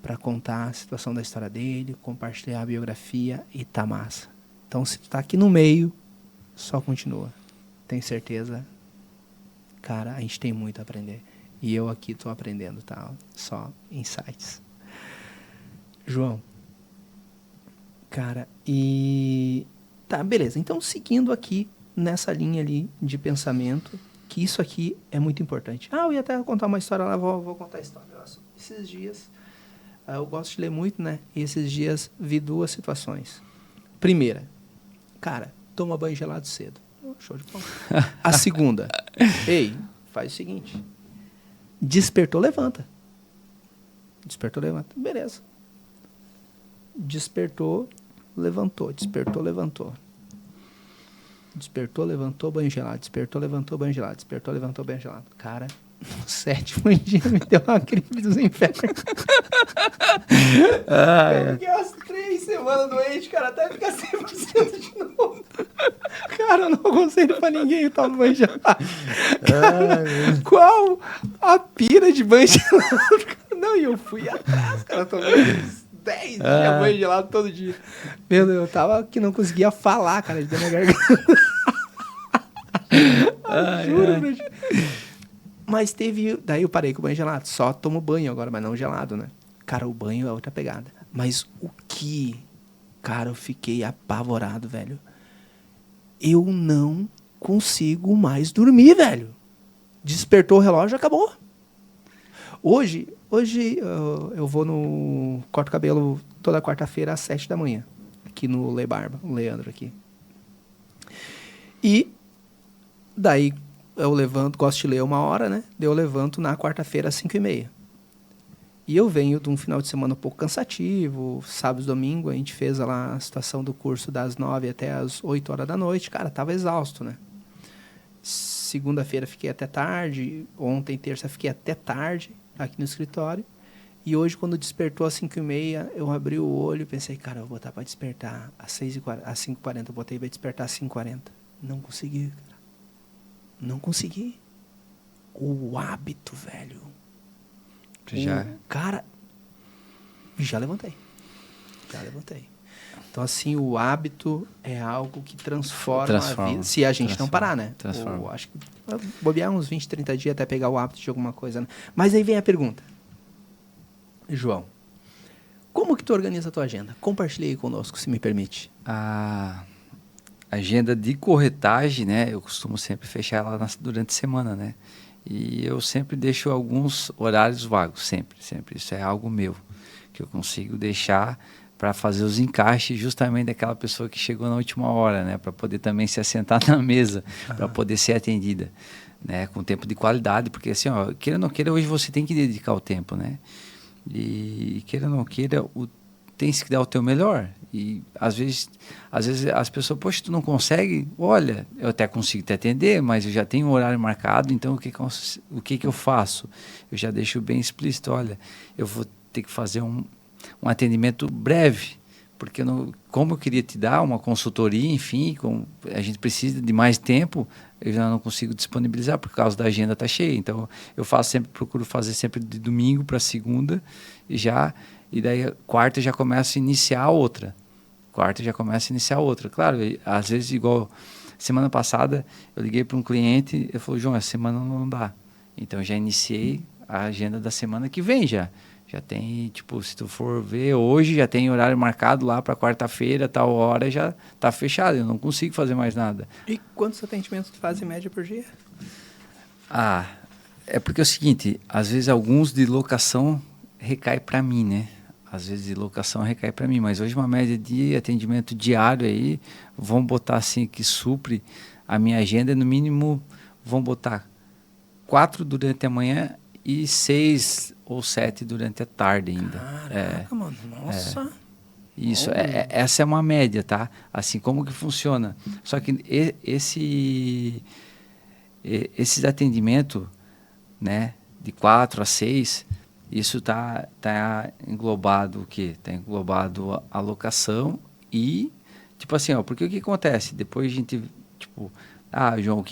para contar a situação da história dele, compartilhar a biografia, e tá massa. Então, se tu tá aqui no meio, só continua. Tenho certeza, cara, a gente tem muito a aprender. E eu aqui tô aprendendo, tá? Só insights. João, cara, tá, beleza. Então, seguindo aqui nessa linha ali de pensamento, que isso aqui é muito importante. Eu ia até contar uma história lá, vou contar a história. Esses dias, eu gosto de ler muito, né? E esses dias vi duas situações. Primeira, cara, toma banho gelado cedo. Show de bola. A segunda, ei, faz o seguinte, despertou, levanta. Despertou, levanta. Beleza. Despertou, levantou. Despertou, levantou. Despertou, levantou, banho gelado. Despertou, levantou, banho gelado. Despertou, levantou, banho gelado. Cara, no 7º dia me deu uma crise dos infernos. Eu fiquei umas 3 semanas doente, cara, até ficar 100% de novo. Cara, eu não aconselho pra ninguém tomar banho gelado. Cara, qual a pira de banho gelado? Não, e eu fui atrás, cara, tomei 10 dias banho gelado todo dia. Meu Deus, eu tava que não conseguia falar, cara, de minha garganta. Juro, meu Deus. Mas daí eu parei com o banho gelado. Só tomo banho agora, mas não gelado, né? Cara, o banho é outra pegada. Mas cara, eu fiquei apavorado, velho. Eu não consigo mais dormir, velho. Despertou o relógio, acabou. Hoje eu vou corto o cabelo toda quarta-feira às 7 da manhã. Aqui no Le Barba, o Leandro aqui. E daí eu levanto, gosto de ler 1 hora, né? Daí eu levanto na quarta-feira às 5h30. E eu venho de um final de semana um pouco cansativo. Sábado e domingo a gente fez lá a situação do curso das 9 até as 8 horas da noite. Cara, tava exausto, né? Segunda-feira fiquei até tarde. Ontem, terça, fiquei até tarde aqui no escritório. E hoje, quando despertou às 5h30, eu abri o olho e pensei, cara, eu vou botar para despertar às 5h40. Eu botei para despertar às 5h40. Não consegui, cara. Não consegui. O hábito, velho. Cara, já levantei. Então, assim, o hábito é algo que transforma a vida. Se a gente não parar, né? Acho que bobear uns 20, 30 dias até pegar o hábito de alguma coisa, né? Mas aí vem a pergunta. João, como que tu organiza a tua agenda? Compartilhe aí conosco, se me permite. A agenda de corretagem, né? Eu costumo sempre fechar ela durante a semana, né? E eu sempre deixo alguns horários vagos, sempre. Isso é algo meu, que eu consigo deixar para fazer os encaixes justamente daquela pessoa que chegou na última hora, né? Para poder também se assentar na mesa, para poder ser atendida, né? Com tempo de qualidade, porque assim, ó, queira ou não queira, hoje você tem que dedicar o tempo, né? E queira ou não queira, tem que dar o teu melhor. E às vezes as pessoas, poxa, tu não consegue? Olha, eu até consigo te atender, mas eu já tenho um horário marcado, então o que eu faço? Eu já deixo bem explícito, olha, eu vou ter que fazer um atendimento breve, porque como eu queria te dar uma consultoria, enfim, a gente precisa de mais tempo, eu já não consigo disponibilizar por causa da agenda tá cheia. Então eu procuro fazer sempre de domingo para segunda e daí quarta eu já começo a iniciar outra. Claro, às vezes igual semana passada eu liguei para um cliente, ele falou, João, essa semana não dá. Então eu já iniciei a agenda da semana que vem já. Já tem, tipo, se tu for ver hoje, já tem horário marcado lá para quarta-feira, tal hora, já tá fechado, eu não consigo fazer mais nada. E quantos atendimentos tu faz em média por dia? É porque é o seguinte, às vezes alguns de locação recai para mim, né? Mas hoje uma média de atendimento diário aí, vamos botar assim, que supre a minha agenda, no mínimo, vamos botar 4 durante a manhã e 6 ou 7 durante a tarde ainda. Caraca, mano, nossa. Isso, essa é uma média, tá? Assim, como que funciona? Só que esses atendimentos, né, de 4 a 6, isso tá englobado o quê? Tá englobado a locação e, tipo assim, ó, porque o que acontece? Depois a gente, tipo, João, no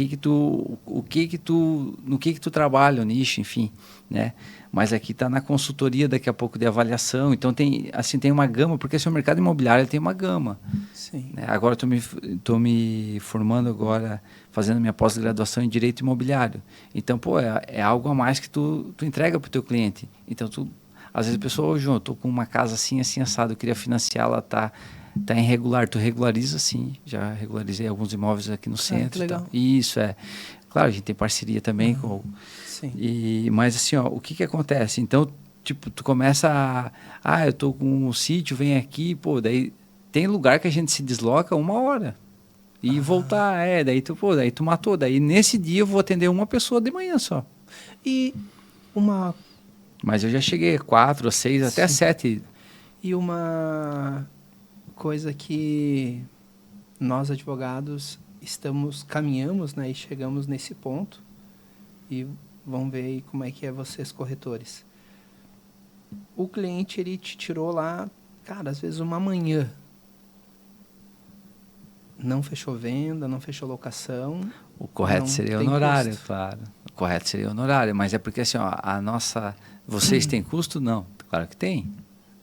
que tu trabalha, o nicho, enfim, né? Mas aqui está na consultoria daqui a pouco de avaliação, então tem uma gama, porque esse mercado imobiliário tem uma gama. Sim. Né? Agora estou me formando agora, fazendo minha pós-graduação em Direito Imobiliário. Então, pô, é algo a mais que tu entrega para o teu cliente. Então, às vezes a pessoa, João, eu estou com uma casa assim, assado, eu queria financiar, ela tá irregular, tu regulariza sim, já regularizei alguns imóveis aqui no centro. Que legal. Isso, claro, a gente tem parceria também com... Sim. Mas assim, ó, o que acontece? Então, tipo, tu começa eu tô com um sítio, vem aqui, pô, daí tem lugar que a gente se desloca 1 hora e voltar, daí tu matou, daí nesse dia eu vou atender uma pessoa de manhã só. Mas eu já cheguei a 4, 6, até 7. E uma coisa que nós advogados caminhamos, né, e chegamos nesse ponto, e vamos ver aí como é que é vocês corretores. O cliente, ele te tirou lá, cara, às vezes uma manhã, não fechou venda, não fechou locação. O correto seria honorário, custo. Claro. O correto seria honorário, mas é porque assim, ó, vocês têm custo? Não, claro que tem.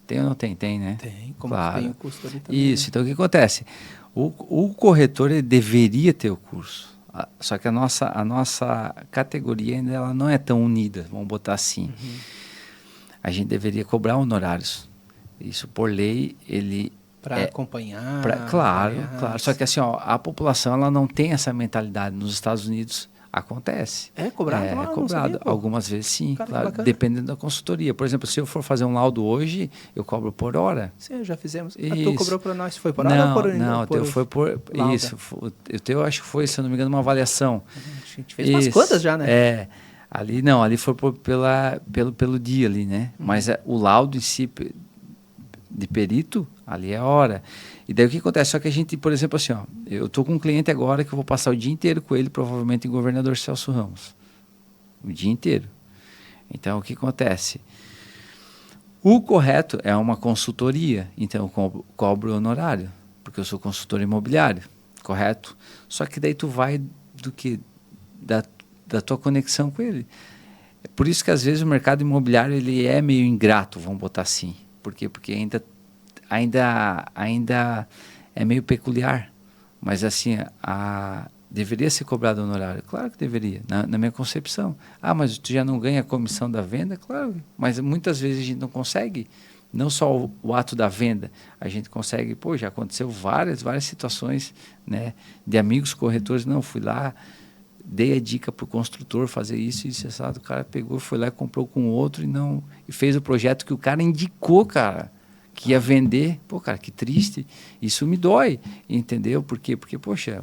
Tem ou não tem? Tem, né? Tem, como claro. Tem o custo ali também. Isso, então o que acontece? O corretor, ele deveria ter o curso, só que a nossa categoria ainda ela não é tão unida, vamos botar assim. Uhum. A gente deveria cobrar honorários. Isso, por lei, ele... Para acompanhar. Claro. Só que assim, ó, a população ela não tem essa mentalidade. Nos Estados Unidos acontece. É cobrado? É cobrado. Algumas vezes sim, claro, dependendo da consultoria. Por exemplo, se eu for fazer um laudo hoje, eu cobro por hora. Sim, já fizemos. Isso. Tu cobrou para nós, foi por hora ou por... Não, o teu foi por... Lauda. Isso. O teu acho que foi, se eu não me engano, uma avaliação. A gente fez umas quantas já, né? Ali foi pelo dia ali, né? Mas o laudo em si... de perito, ali é a hora. E daí o que acontece? Só que a gente, por exemplo, assim, ó, eu tô com um cliente agora que eu vou passar o dia inteiro com ele, provavelmente em Governador Celso Ramos. O dia inteiro. Então, o que acontece? O correto é uma consultoria, então eu cobro honorário, porque eu sou consultor imobiliário, correto? Só que daí tu vai do que? Da tua conexão com ele. É por isso que às vezes o mercado imobiliário ele é meio ingrato, vamos botar assim. Por quê? Porque ainda é meio peculiar. Mas assim, deveria ser cobrado honorário? Claro que deveria, na minha concepção. Mas tu já não ganha a comissão da venda? Claro, mas muitas vezes a gente não consegue, não só o ato da venda, a gente consegue, já aconteceu várias situações, né, de amigos corretores, não, fui lá, dei a dica para o construtor fazer isso, o cara pegou, foi lá e comprou com outro e fez o projeto que o cara indicou, cara, que ia vender. Pô, cara, que triste. Isso me dói, entendeu? Por quê? Porque, poxa,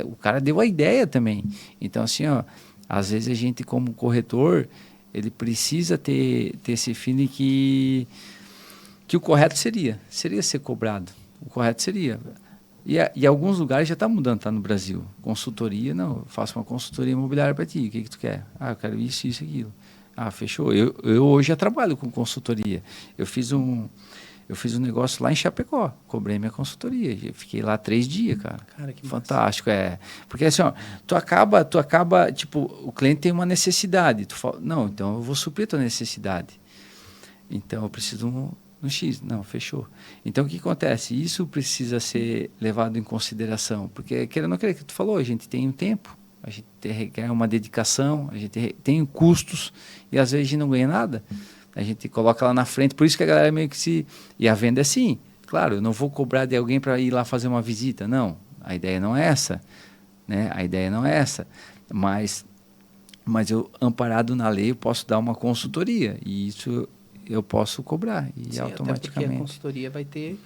o cara deu a ideia também. Então, assim, ó, às vezes a gente, como corretor, ele precisa ter esse feeling que o correto seria ser cobrado. O correto seria. E alguns lugares já está mudando, está no Brasil. Consultoria, não, eu faço uma consultoria imobiliária para ti. O que tu quer? Ah, eu quero isso, isso, aquilo. Ah, fechou. Eu hoje já trabalho com consultoria. Eu fiz um negócio lá em Chapecó. Cobrei minha consultoria. Eu fiquei lá 3 dias, cara. Cara, que fantástico, massa. Porque assim, ó, tu acaba, tipo, o cliente tem uma necessidade. Tu fala, não, então eu vou suprir a tua necessidade. Então eu preciso no X. Não, fechou. Então o que acontece? Isso precisa ser levado em consideração. Porque, querendo ou não querer, que tu falou, a gente tem um tempo. A gente requer uma dedicação, a gente tem custos e às vezes a gente não ganha nada. A gente coloca lá na frente, por isso que a galera meio que se... E a venda é assim, claro, eu não vou cobrar de alguém para ir lá fazer uma visita, não. A ideia não é essa, né? A ideia não é essa. Mas eu, amparado na lei, eu posso dar uma consultoria e isso eu posso cobrar e sim, automaticamente. Até porque a consultoria vai ter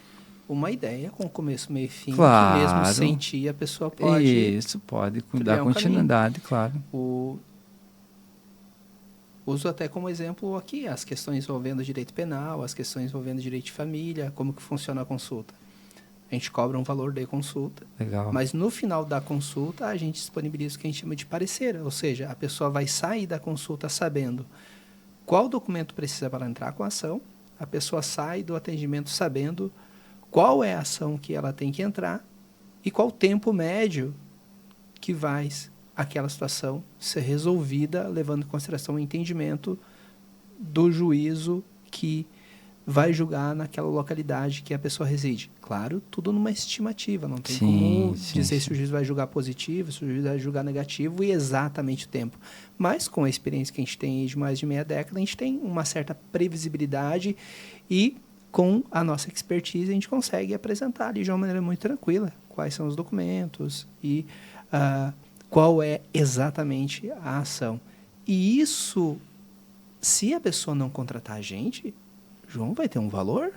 uma ideia com começo, meio e fim, claro. Que mesmo sentir a pessoa pode... Isso, pode dar continuidade, claro. Uso até como exemplo aqui as questões envolvendo direito penal, as questões envolvendo direito de família, como que funciona a consulta. A gente cobra um valor de consulta, legal. Mas no final da consulta a gente disponibiliza o que a gente chama de parecer, ou seja, a pessoa vai sair da consulta sabendo qual documento precisa para entrar com a ação, a pessoa sai do atendimento sabendo qual é a ação que ela tem que entrar e qual o tempo médio que vai aquela situação ser resolvida, levando em consideração o entendimento do juízo que vai julgar naquela localidade que a pessoa reside. Claro, tudo numa estimativa, não tem como dizer se o juiz vai julgar positivo, se o juiz vai julgar negativo e exatamente o tempo. Mas com a experiência que a gente tem de mais de meia década, a gente tem uma certa previsibilidade e com a nossa expertise, a gente consegue apresentar ali de uma maneira muito tranquila quais são os documentos e qual é exatamente a ação. E isso, se a pessoa não contratar a gente, João, vai ter um valor?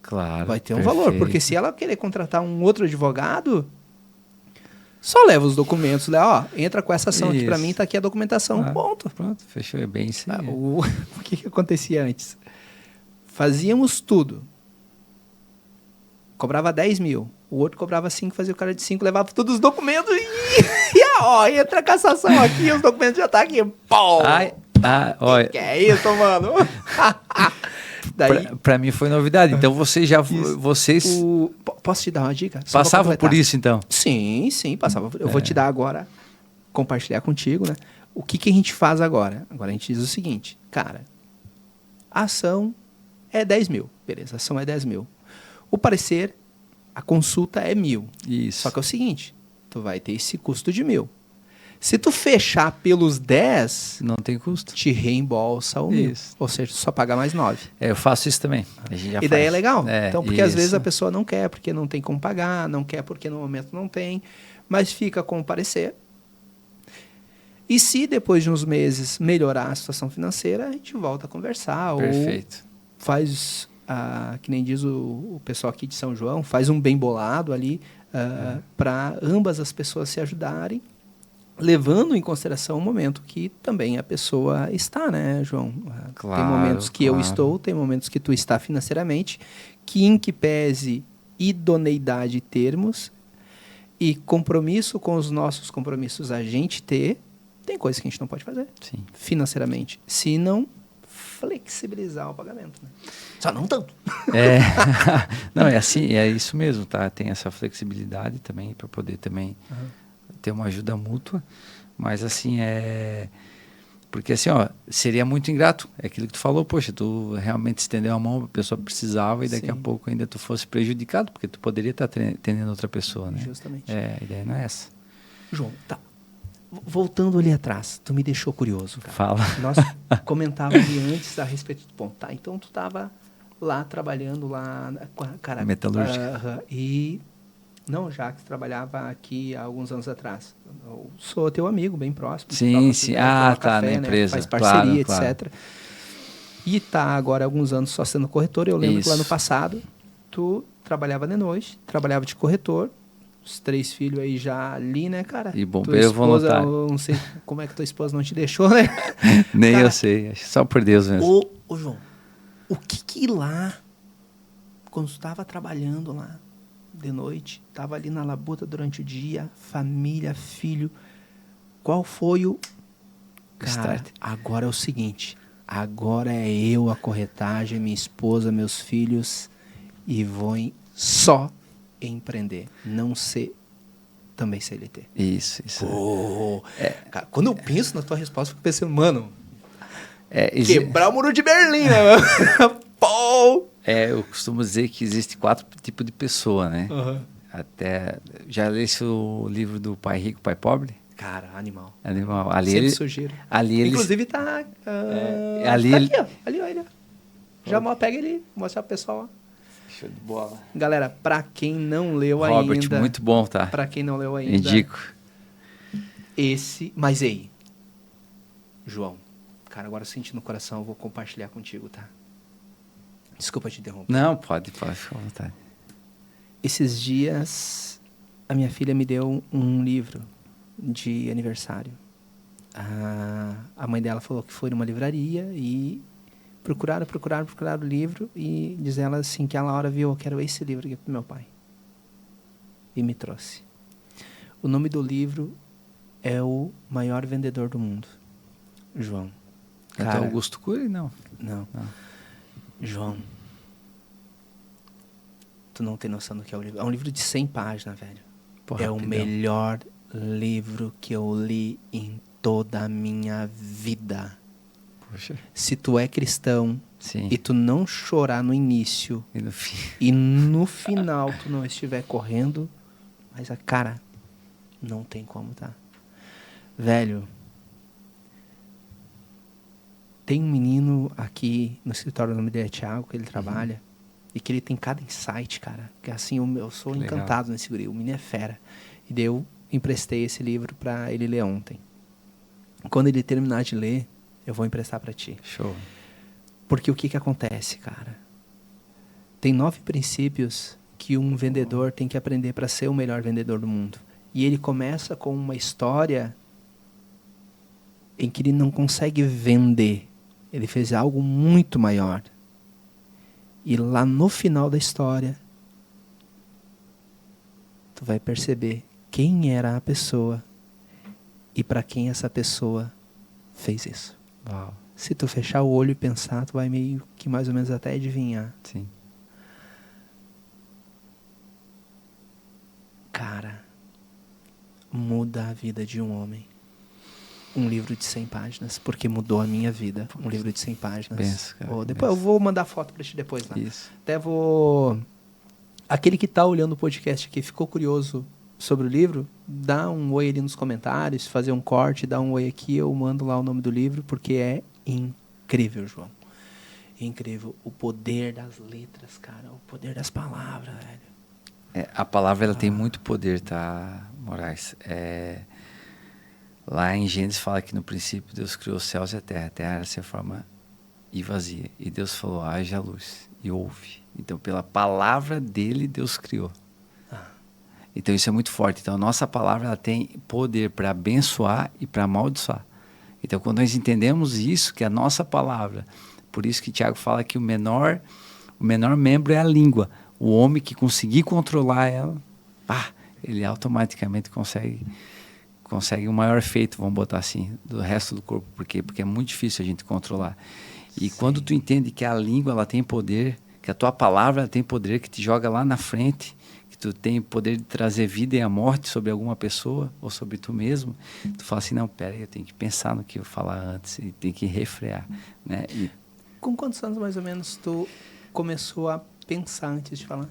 Claro. Vai ter um valor, porque se ela querer contratar um outro advogado, só leva os documentos, ó, entra com essa ação aqui para mim, tá aqui a documentação, ponto. Pronto, fechou, é bem isso aí. O que acontecia antes? Fazíamos tudo. Cobrava 10 mil. O outro cobrava 5, fazia o cara de 5, levava todos os documentos e entra a cassação aqui, os documentos já tá aqui. Pô! Olha. Que é isso, mano? Daí, pra mim foi novidade. Então vocês posso te dar uma dica? Passavam por isso, então? Sim, passava. Eu vou te dar agora, compartilhar contigo, né? O que a gente faz agora? Agora a gente diz o seguinte, cara, a ação é 10 mil. Beleza, a ação é 10 mil. O parecer, a consulta é 1.000. Isso. Só que é o seguinte, tu vai ter esse custo de 1.000. Se tu fechar pelos 10... Não tem custo. Te reembolsa o 1.000. Ou seja, tu só paga mais 9. Eu faço isso também. A gente já e daí é legal. Então, porque às isso. vezes a pessoa não quer, porque não tem como pagar, não quer porque no momento não tem, mas fica com o parecer. E se depois de uns meses melhorar a situação financeira, a gente volta a conversar. Perfeito. Ou faz, que nem diz o pessoal aqui de São João, faz um bem bolado ali para ambas as pessoas se ajudarem, levando em consideração o momento que também a pessoa está, né, João? Claro, tem momentos que eu estou, tem momentos que tu está financeiramente, que em que pese idoneidade termos e compromisso com os nossos compromissos a gente ter, tem coisas que a gente não pode fazer financeiramente, se não flexibilizar o pagamento. Né? Só não tanto. Não, é assim, é isso mesmo, tá? Tem essa flexibilidade também para poder também ter uma ajuda mútua, mas assim, porque assim, ó, seria muito ingrato, é aquilo que tu falou, poxa, tu realmente estendeu a mão, a pessoa precisava e daqui a pouco ainda tu fosse prejudicado, porque tu poderia estar atendendo outra pessoa, né? Justamente. A ideia não é essa. João, tá. Voltando ali atrás, tu me deixou curioso, cara. Fala. Nós comentávamos ali antes a respeito do ponto, tá? Então tu estava lá trabalhando lá, cara, metalúrgica. E não, já que trabalhava aqui há alguns anos atrás. Eu sou teu amigo, bem próximo. Sim. Tá, café, na empresa. Faz parceria, claro. etc. E tá agora há alguns anos só sendo corretor. Eu lembro que lá no passado tu trabalhava de noite, trabalhava de corretor, os 3 filhos aí já ali, né, cara? E bombeiro tua esposa, voluntário. eu não sei como é que tua esposa não te deixou, né? Nem Cara, eu sei, acho que só por Deus mesmo. Ô João, o que lá, quando tu tava trabalhando lá de noite, tava ali na labuta durante o dia, família, filho, qual foi o... Cara, Start. agora é o seguinte, agora é eu, a corretagem, minha esposa, meus filhos, e vou só empreender, não ser também CLT. Isso. Cara, quando eu penso na tua resposta, eu fico pensando, mano, É, quebrar o muro de Berlim, né? Pô! eu costumo dizer que existe 4 tipos de pessoa, né? Uhum. Até, já lesse o livro do Pai Rico, Pai Pobre? Cara, animal. Animal. Ali Sempre ele, sugiro. ali eles, Inclusive tá... ali tá ele- aqui, ó. Ali, ó. Ele, ó. Já pega ele, mostrar pro pessoal, ó. Show de bola. Galera, pra quem não leu Robert, ainda... muito bom, tá? Pra quem não leu ainda... Indico. Esse... Mas ei, João, cara, agora sentindo no coração, eu vou compartilhar contigo, tá? Desculpa te interromper. Não, pode, ficar à vontade. Esses dias, a minha filha me deu um livro de aniversário. A mãe dela falou que foi numa livraria e procuraram o livro e diz ela assim que ela hora viu, eu quero esse livro aqui pro meu pai. E me trouxe. O nome do livro é O Maior Vendedor do Mundo. João. Cara, Cara, Augusto Cury, não. não. João. Tu não tem noção do que é o livro. É um livro de 100 páginas, velho. Porra, é o pidão. melhor livro que eu li em toda a minha vida. Poxa. Se tu é cristão Sim. e tu não chorar no início E no fim. e no final tu não estiver correndo, mas a cara, não tem como, tá? Velho, tem um menino aqui no escritório, o nome dele é Thiago, que ele trabalha, e que ele tem cada insight, cara, que assim, eu sou Que encantado legal. nesse guri, o menino é fera. E daí eu emprestei esse livro pra ele ler ontem. Quando ele terminar de ler, eu vou emprestar pra ti. Show. Porque o que acontece, cara? Tem 9 princípios que um vendedor tem que aprender para ser o melhor vendedor do mundo. E ele começa com uma história em que ele não consegue vender. Ele fez algo muito maior. E lá no final da história, tu vai perceber quem era a pessoa e para quem essa pessoa fez isso. Uau. Se tu fechar o olho e pensar, tu vai meio que mais ou menos até adivinhar. Sim. Cara, muda a vida de um homem. Um livro de 100 páginas, porque mudou a minha vida. Um livro de 100 páginas. Penso, cara, Depois, eu vou mandar foto pra ti depois lá. Isso. Até vou... Aquele que tá olhando o podcast aqui, ficou curioso sobre o livro, dá um oi ali nos comentários, fazer um corte, dá um oi aqui, eu mando lá o nome do livro, porque é incrível, João. Incrível. O poder das letras, cara. O poder das palavras, velho. A palavra ela tem muito poder, tá, Moraes? Lá em Gênesis fala que no princípio Deus criou os céus e a terra era sem forma e vazia. E Deus falou, haja luz, e houve. Então, pela palavra dele, Deus criou. Então, isso é muito forte. Então, a nossa palavra ela tem poder para abençoar e para amaldiçoar. Então, quando nós entendemos isso, que a nossa palavra, por isso que Tiago fala que o menor membro é a língua. O homem que conseguir controlar ela, ele automaticamente consegue um maior efeito, vamos botar assim, do resto do corpo. Por quê? Porque é muito difícil a gente controlar. E quando tu entende que a língua ela tem poder, que a tua palavra ela tem poder, que te joga lá na frente, que tu tem poder de trazer vida e a morte sobre alguma pessoa ou sobre tu mesmo, tu fala assim, não, pera aí, eu tenho que pensar no que eu falar antes e tem que refrear, né? E... Com quantos anos mais ou menos tu começou a pensar antes de falar?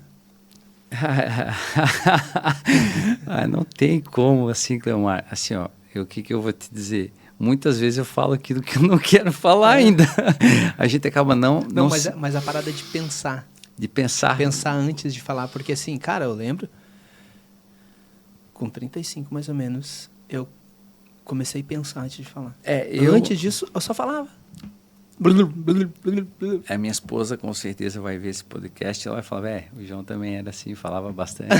Não tem como, assim, Cleomar. Assim, ó, o que eu vou te dizer? Muitas vezes eu falo aquilo que eu não quero falar ainda. A gente acaba não mas a parada de pensar. De pensar. Pensar antes de falar. Porque assim, cara, eu lembro, com 35 mais ou menos, eu comecei a pensar antes de falar. Antes disso, eu só falava. A minha esposa com certeza vai ver esse podcast, ela vai falar, o João também era assim, falava bastante.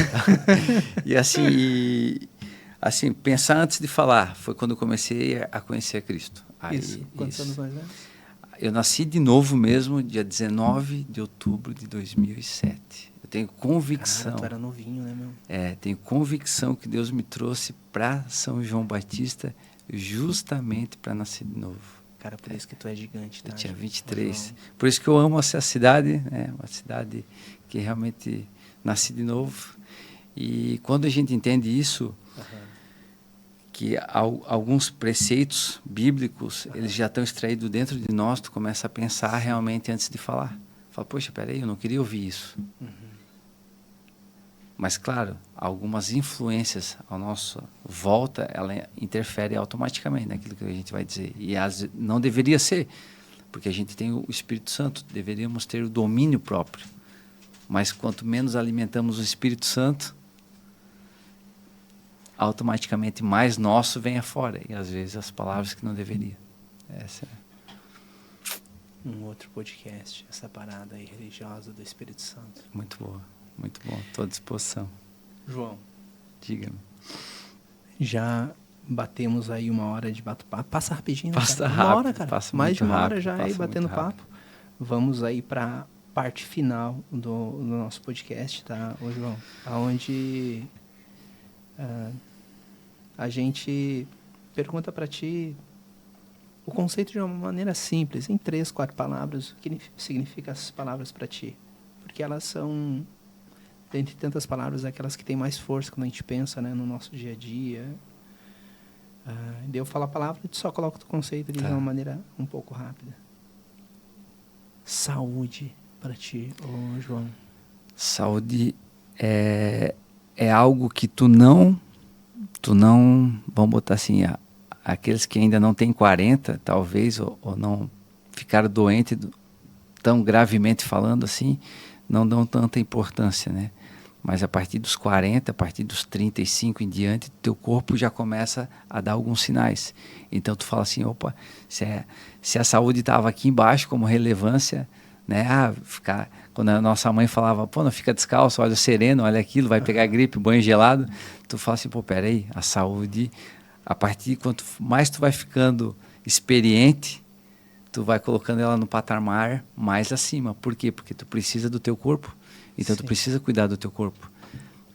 E assim, pensar antes de falar, foi quando eu comecei a conhecer a Cristo. Isso, quantos anos mais velhos? Eu nasci de novo mesmo, dia 19 de outubro de 2007. Eu tenho convicção... Cara, tu era novinho, né, meu? Tenho convicção que Deus me trouxe para São João Batista justamente para nascer de novo. Cara, por isso que tu é gigante, tá? Eu tinha 23. Por isso que eu amo essa cidade, né? Uma cidade que realmente nasci de novo. E quando a gente entende isso, que alguns preceitos bíblicos, eles já estão extraídos dentro de nós, tu começa a pensar realmente antes de falar. Fala, poxa, peraí, eu não queria ouvir isso. Mas, claro, algumas influências à nossa volta, ela interfere automaticamente naquilo que a gente vai dizer. E não deveria ser, porque a gente tem o Espírito Santo, deveríamos ter o domínio próprio. Mas quanto menos alimentamos o Espírito Santo, automaticamente mais nosso vem afora. E às vezes as palavras que não deveria. Essa é um outro podcast, essa parada aí religiosa do Espírito Santo. Muito boa, muito bom. Estou à disposição. João. Diga-me. Já batemos aí 1 hora de bate-papo. Passa rapidinho, né, Passa cara? rápido. 1 hora, cara. Passa mais de 1 hora já aí passa batendo papo. Vamos aí para parte final do nosso podcast, tá, ô João? Onde a gente pergunta para ti o conceito de uma maneira simples, em 3, 4 palavras, o que significa essas palavras para ti. Porque elas são, dentre tantas palavras, aquelas que têm mais força quando a gente pensa, né, no nosso dia a dia. Daí eu falo a palavra e tu só coloca o conceito de uma maneira um pouco rápida. Saúde para ti, ô João. Saúde é algo que tu não, vamos botar assim, aqueles que ainda não têm 40, talvez, ou não ficaram doentes, tão gravemente falando assim, não dão tanta importância, né? Mas a partir dos 40, a partir dos 35 em diante, teu corpo já começa a dar alguns sinais. Então tu fala assim, opa, se a saúde estava aqui embaixo como relevância, né? Quando a nossa mãe falava, pô, não fica descalço, olha o sereno, olha aquilo, vai pegar gripe, banho gelado. Tu fala assim, pô, peraí, a saúde, a partir quanto mais tu vai ficando experiente, tu vai colocando ela no patamar mais acima. Por quê? Porque tu precisa do teu corpo. Então, tu precisa cuidar do teu corpo.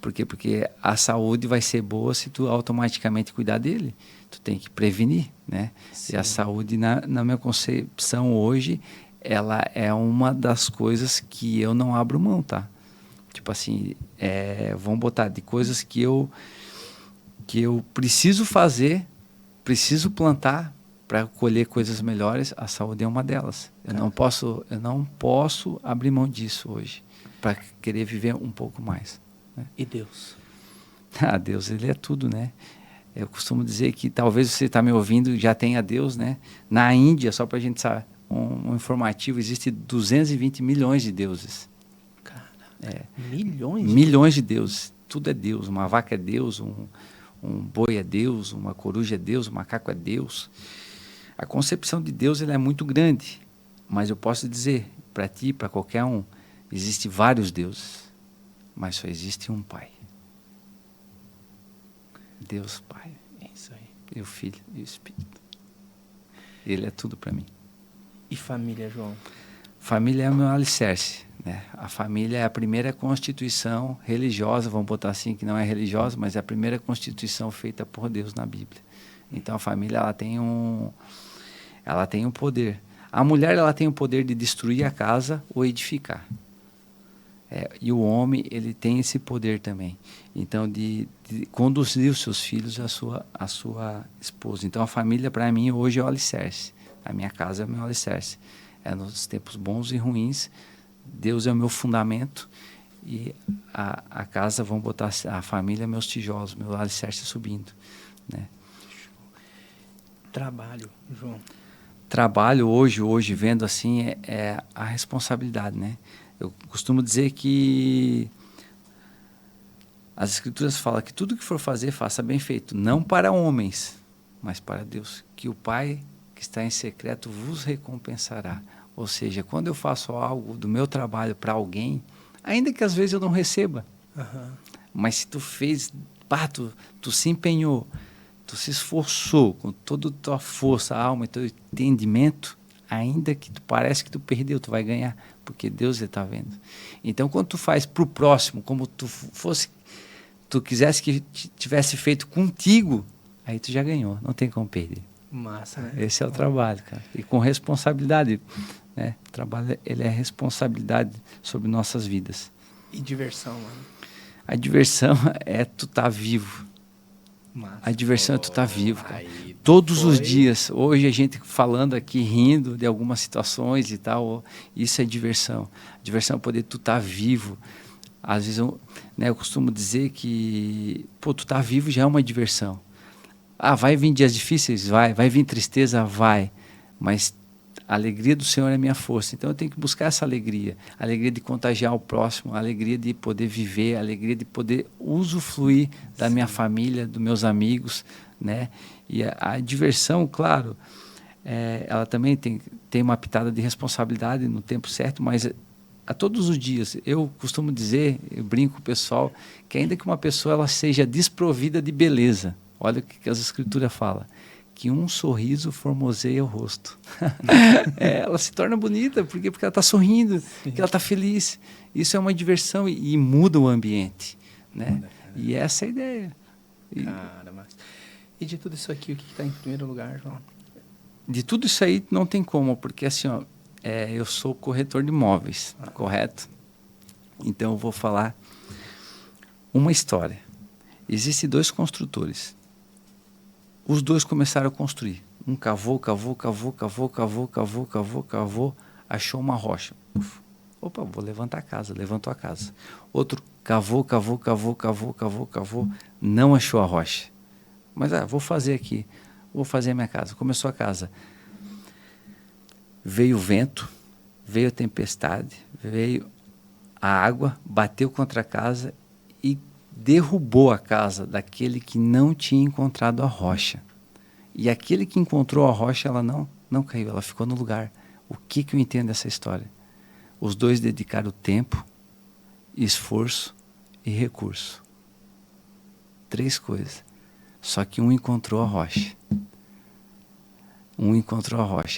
Por quê? Porque a saúde vai ser boa se tu automaticamente cuidar dele. Tu tem que prevenir, né? Sim. E a saúde, na minha concepção hoje, ela é uma das coisas que eu não abro mão, tá? Tipo assim, vamos botar de coisas que eu preciso fazer, preciso plantar para colher coisas melhores. A saúde é uma delas. Eu não posso abrir mão disso hoje, para querer viver um pouco mais. Né? E Deus? Deus, ele é tudo, né? Eu costumo dizer que talvez você está me ouvindo já tenha Deus, né? Na Índia, só para a gente saber, um informativo, existe 220 milhões de deuses. Cara, milhões? Milhões de deuses. Tudo é Deus. Uma vaca é Deus, um boi é Deus, uma coruja é Deus, um macaco é Deus. A concepção de Deus ela é muito grande, mas eu posso dizer para ti, para qualquer um, existem vários deuses, mas só existe um Pai. Deus Pai. É isso aí. E o Filho e o Espírito. Ele é tudo para mim. E família, João? Família é o meu alicerce. Né? A família é a primeira constituição religiosa, vamos botar assim, que não é religiosa, mas é a primeira constituição feita por Deus na Bíblia. Então a família ela tem um poder. A mulher ela tem o poder de destruir a casa ou edificar. E o homem ele tem esse poder também. Então de conduzir os seus filhos à sua esposa. Então a família para mim hoje é o alicerce. A minha casa é o meu alicerce. Nos tempos bons e ruins, Deus é o meu fundamento e a casa, vamos botar a família, meus tijolos, meu alicerce subindo, né? Trabalho, João. Trabalho hoje vendo assim é a responsabilidade, né? Eu costumo dizer que as Escrituras falam que tudo que for fazer, faça bem feito, não para homens, mas para Deus, que o Pai que está em secreto vos recompensará. Ou seja, quando eu faço algo do meu trabalho para alguém, ainda que às vezes eu não receba, mas se tu fez, tu se empenhou, tu se esforçou com toda a tua força, alma e teu entendimento, ainda que tu parece que tu perdeu, tu vai ganhar, porque Deus está vendo. Então, quando tu faz para o próximo, como tu quisesse que tivesse feito contigo, aí tu já ganhou, não tem como perder. Massa, né? Esse é o trabalho, cara. E com responsabilidade, né? O trabalho, ele é responsabilidade sobre nossas vidas. E diversão, mano? A diversão é tu estar vivo. Massa. A diversão é tu estar vivo, cara. Todos os dias. Hoje a gente falando aqui, rindo de algumas situações e tal. Isso é diversão. A diversão é poder tu estar vivo. Às vezes eu costumo dizer que tu estar vivo já é uma diversão. Vai vir dias difíceis? Vai vir tristeza? Vai. Mas a alegria do Senhor é minha força. Então eu tenho que buscar essa alegria. A alegria de contagiar o próximo, a alegria de poder viver, a alegria de poder usufruir da minha família, dos meus amigos, né? E a diversão, claro, ela também tem uma pitada de responsabilidade no tempo certo, mas a todos os dias, eu costumo dizer, eu brinco com o pessoal, que ainda que uma pessoa ela seja desprovida de beleza, olha o que as escrituras falam, que um sorriso formoseia o rosto. Ela se torna bonita, porque ela está sorrindo, porque ela está feliz. Isso é uma diversão e muda o ambiente, né? E essa é a ideia. Caramba. E de tudo isso aqui, o que está em primeiro lugar, João? De tudo isso aí não tem como, porque assim, eu sou corretor de imóveis, correto? Então eu vou falar uma história. Existem 2 construtores. Os 2 começaram a construir. Um cavou, achou uma rocha. Opa, vou levantar a casa, levantou a casa. Outro cavou, não achou a rocha. Mas vou fazer aqui, vou fazer a minha casa. Começou a casa. Veio o vento, veio a tempestade, veio a água, bateu contra a casa e derrubou a casa daquele que não tinha encontrado a rocha. E aquele que encontrou a rocha, ela não caiu, ela ficou no lugar. O que eu entendo dessa história? Os 2 dedicaram tempo, esforço e recurso. 3 coisas. Só que um encontrou a rocha.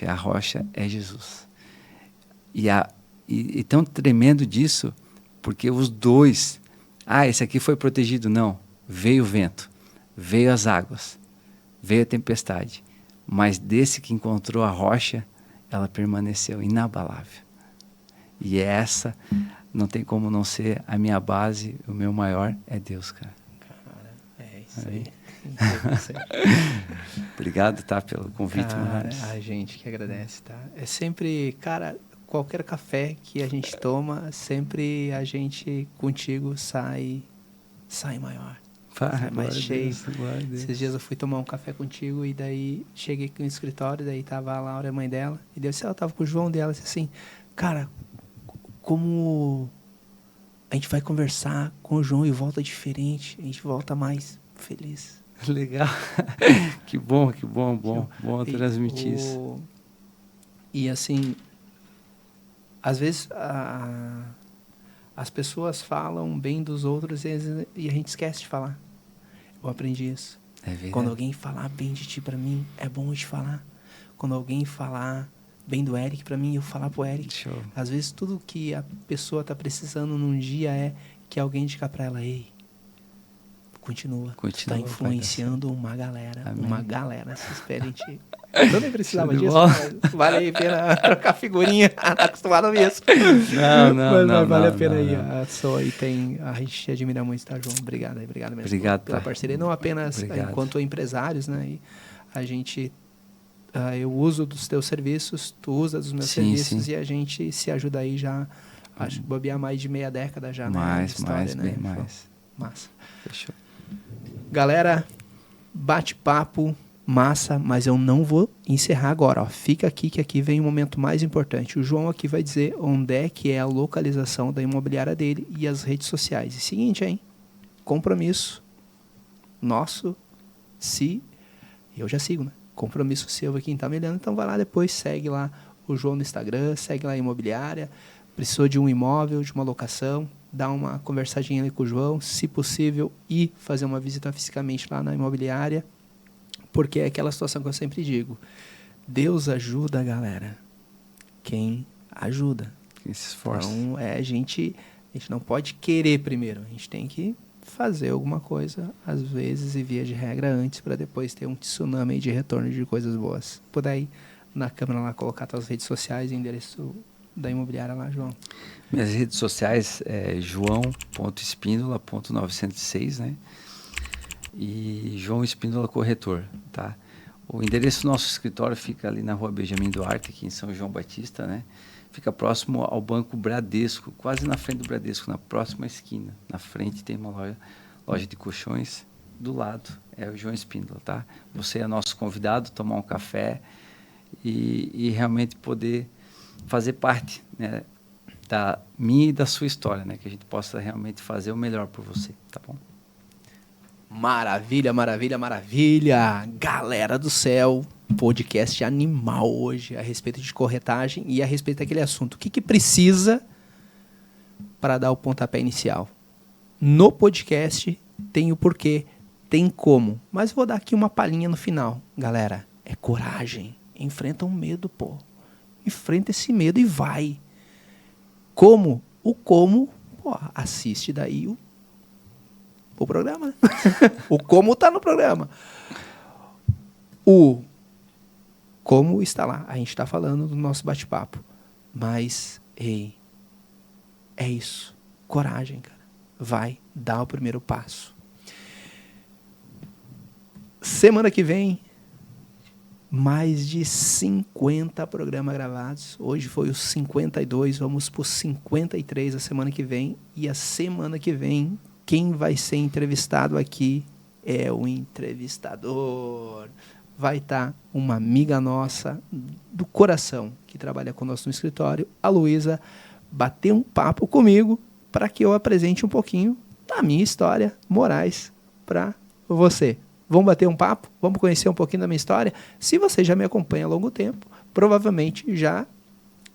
A rocha é Jesus. E tão tremendo disso, porque os 2... esse aqui foi protegido. Não. Veio o vento, veio as águas, veio a tempestade. Mas desse que encontrou a rocha, ela permaneceu inabalável. E essa não tem como não ser a minha base, o meu maior é Deus, cara. Cara, é isso aí. Obrigado, pelo convite. Cara, a gente que agradece, É sempre, cara, qualquer café que a gente toma, sempre a gente contigo sai maior. Sai mais cheio. Esses dias eu fui tomar um café contigo e daí cheguei aqui no escritório, daí tava a Laura, a mãe dela, e daí ela tava com o João dela, disse assim, cara, como a gente vai conversar com o João e volta diferente, a gente volta mais feliz. Legal. Que bom transmitir isso. E assim, às vezes as pessoas falam bem dos outros e a gente esquece de falar. Eu aprendi isso. É verdade. Quando alguém falar bem de ti pra mim, é bom eu te falar. Quando alguém falar bem do Eric pra mim, eu falar pro Eric. Show. Às vezes tudo que a pessoa tá precisando num dia é que alguém diga pra ela, ei, continua, tá influenciando uma galera. Amém. Uma galera se espera em ti. Eu nem precisava disso, mas vale a pena trocar figurinha. Tá acostumado mesmo. Não, vale a pena aí. A gente te admira muito, tá, João? Obrigado mesmo pela parceria. Não apenas enquanto empresários, né? E a gente... eu uso dos teus serviços, tu usa dos meus serviços e a gente se ajuda aí já, acho que bobear mais de meia década já, mais, né? Bem mais. Massa. Fechou. Galera, bate-papo massa, mas eu não vou encerrar agora. Ó. Fica aqui que aqui vem o momento mais importante. O João aqui vai dizer onde é que é a localização da imobiliária dele e as redes sociais. E seguinte, hein? Compromisso nosso, eu já sigo, né? Compromisso seu aqui em Itamelhano. Então vai lá depois, segue lá o João no Instagram, segue lá a imobiliária. Precisou de um imóvel, de uma locação, dá uma conversadinha ali com o João, se possível, e fazer uma visita fisicamente lá na imobiliária, porque é aquela situação que eu sempre digo. Deus ajuda, galera, quem ajuda. Quem se esforça. Então, a gente não pode querer primeiro, a gente tem que fazer alguma coisa, às vezes, e via de regra antes, para depois ter um tsunami de retorno de coisas boas. Puder ir na câmera lá, colocar suas redes sociais e endereço da imobiliária lá, João. Minhas redes sociais é joão.espíndola.906, né? E João Espíndola Corretor, tá? O endereço do nosso escritório fica ali na rua Benjamin Duarte, aqui em São João Batista, né? Fica próximo ao Banco Bradesco, quase na frente do Bradesco, na próxima esquina. Na frente tem uma loja de colchões, do lado é o João Espíndola, tá? Você é nosso convidado, tomar um café e realmente poder fazer parte, né, da minha e da sua história, né? Que a gente possa realmente fazer o melhor por você, tá bom? Maravilha, maravilha, maravilha! Galera do céu, podcast animal hoje a respeito de corretagem e a respeito daquele assunto. O que precisa para dar o pontapé inicial? No podcast tem o porquê, tem como, mas vou dar aqui uma palhinha no final. Galera, é coragem, enfrenta o medo, pô. Enfrenta esse medo e vai. Como? O como, pô, assiste daí o programa. O como tá no programa. O como está lá. A gente está falando do nosso bate-papo. Mas, ei, é isso. Coragem, cara. Vai, dá o primeiro passo. Semana que vem, mais de 50 programas gravados. Hoje foi o 52, vamos para o 53 a semana que vem. E a semana que vem, quem vai ser entrevistado aqui é o entrevistador. Vai estar uma amiga nossa do coração, que trabalha conosco no escritório, a Luísa, bater um papo comigo para que eu apresente um pouquinho da minha história, Moraes, para você. Vamos bater um papo? Vamos conhecer um pouquinho da minha história? Se você já me acompanha há longo tempo, provavelmente já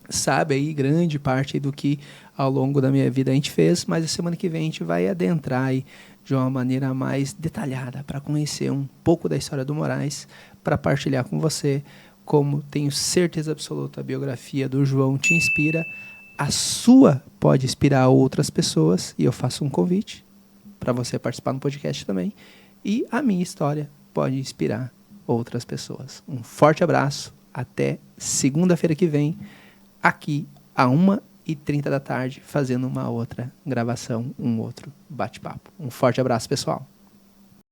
sabe aí grande parte do que ao longo da minha vida a gente fez, mas a semana que vem a gente vai adentrar aí de uma maneira mais detalhada para conhecer um pouco da história do Moraes, para partilhar com você, como tenho certeza absoluta a biografia do João te inspira, a sua pode inspirar outras pessoas, e eu faço um convite para você participar no podcast também, e a minha história pode inspirar outras pessoas. Um forte abraço, até segunda-feira que vem, aqui a 1h30 da tarde, fazendo uma outra gravação, um outro bate-papo. Um forte abraço, pessoal.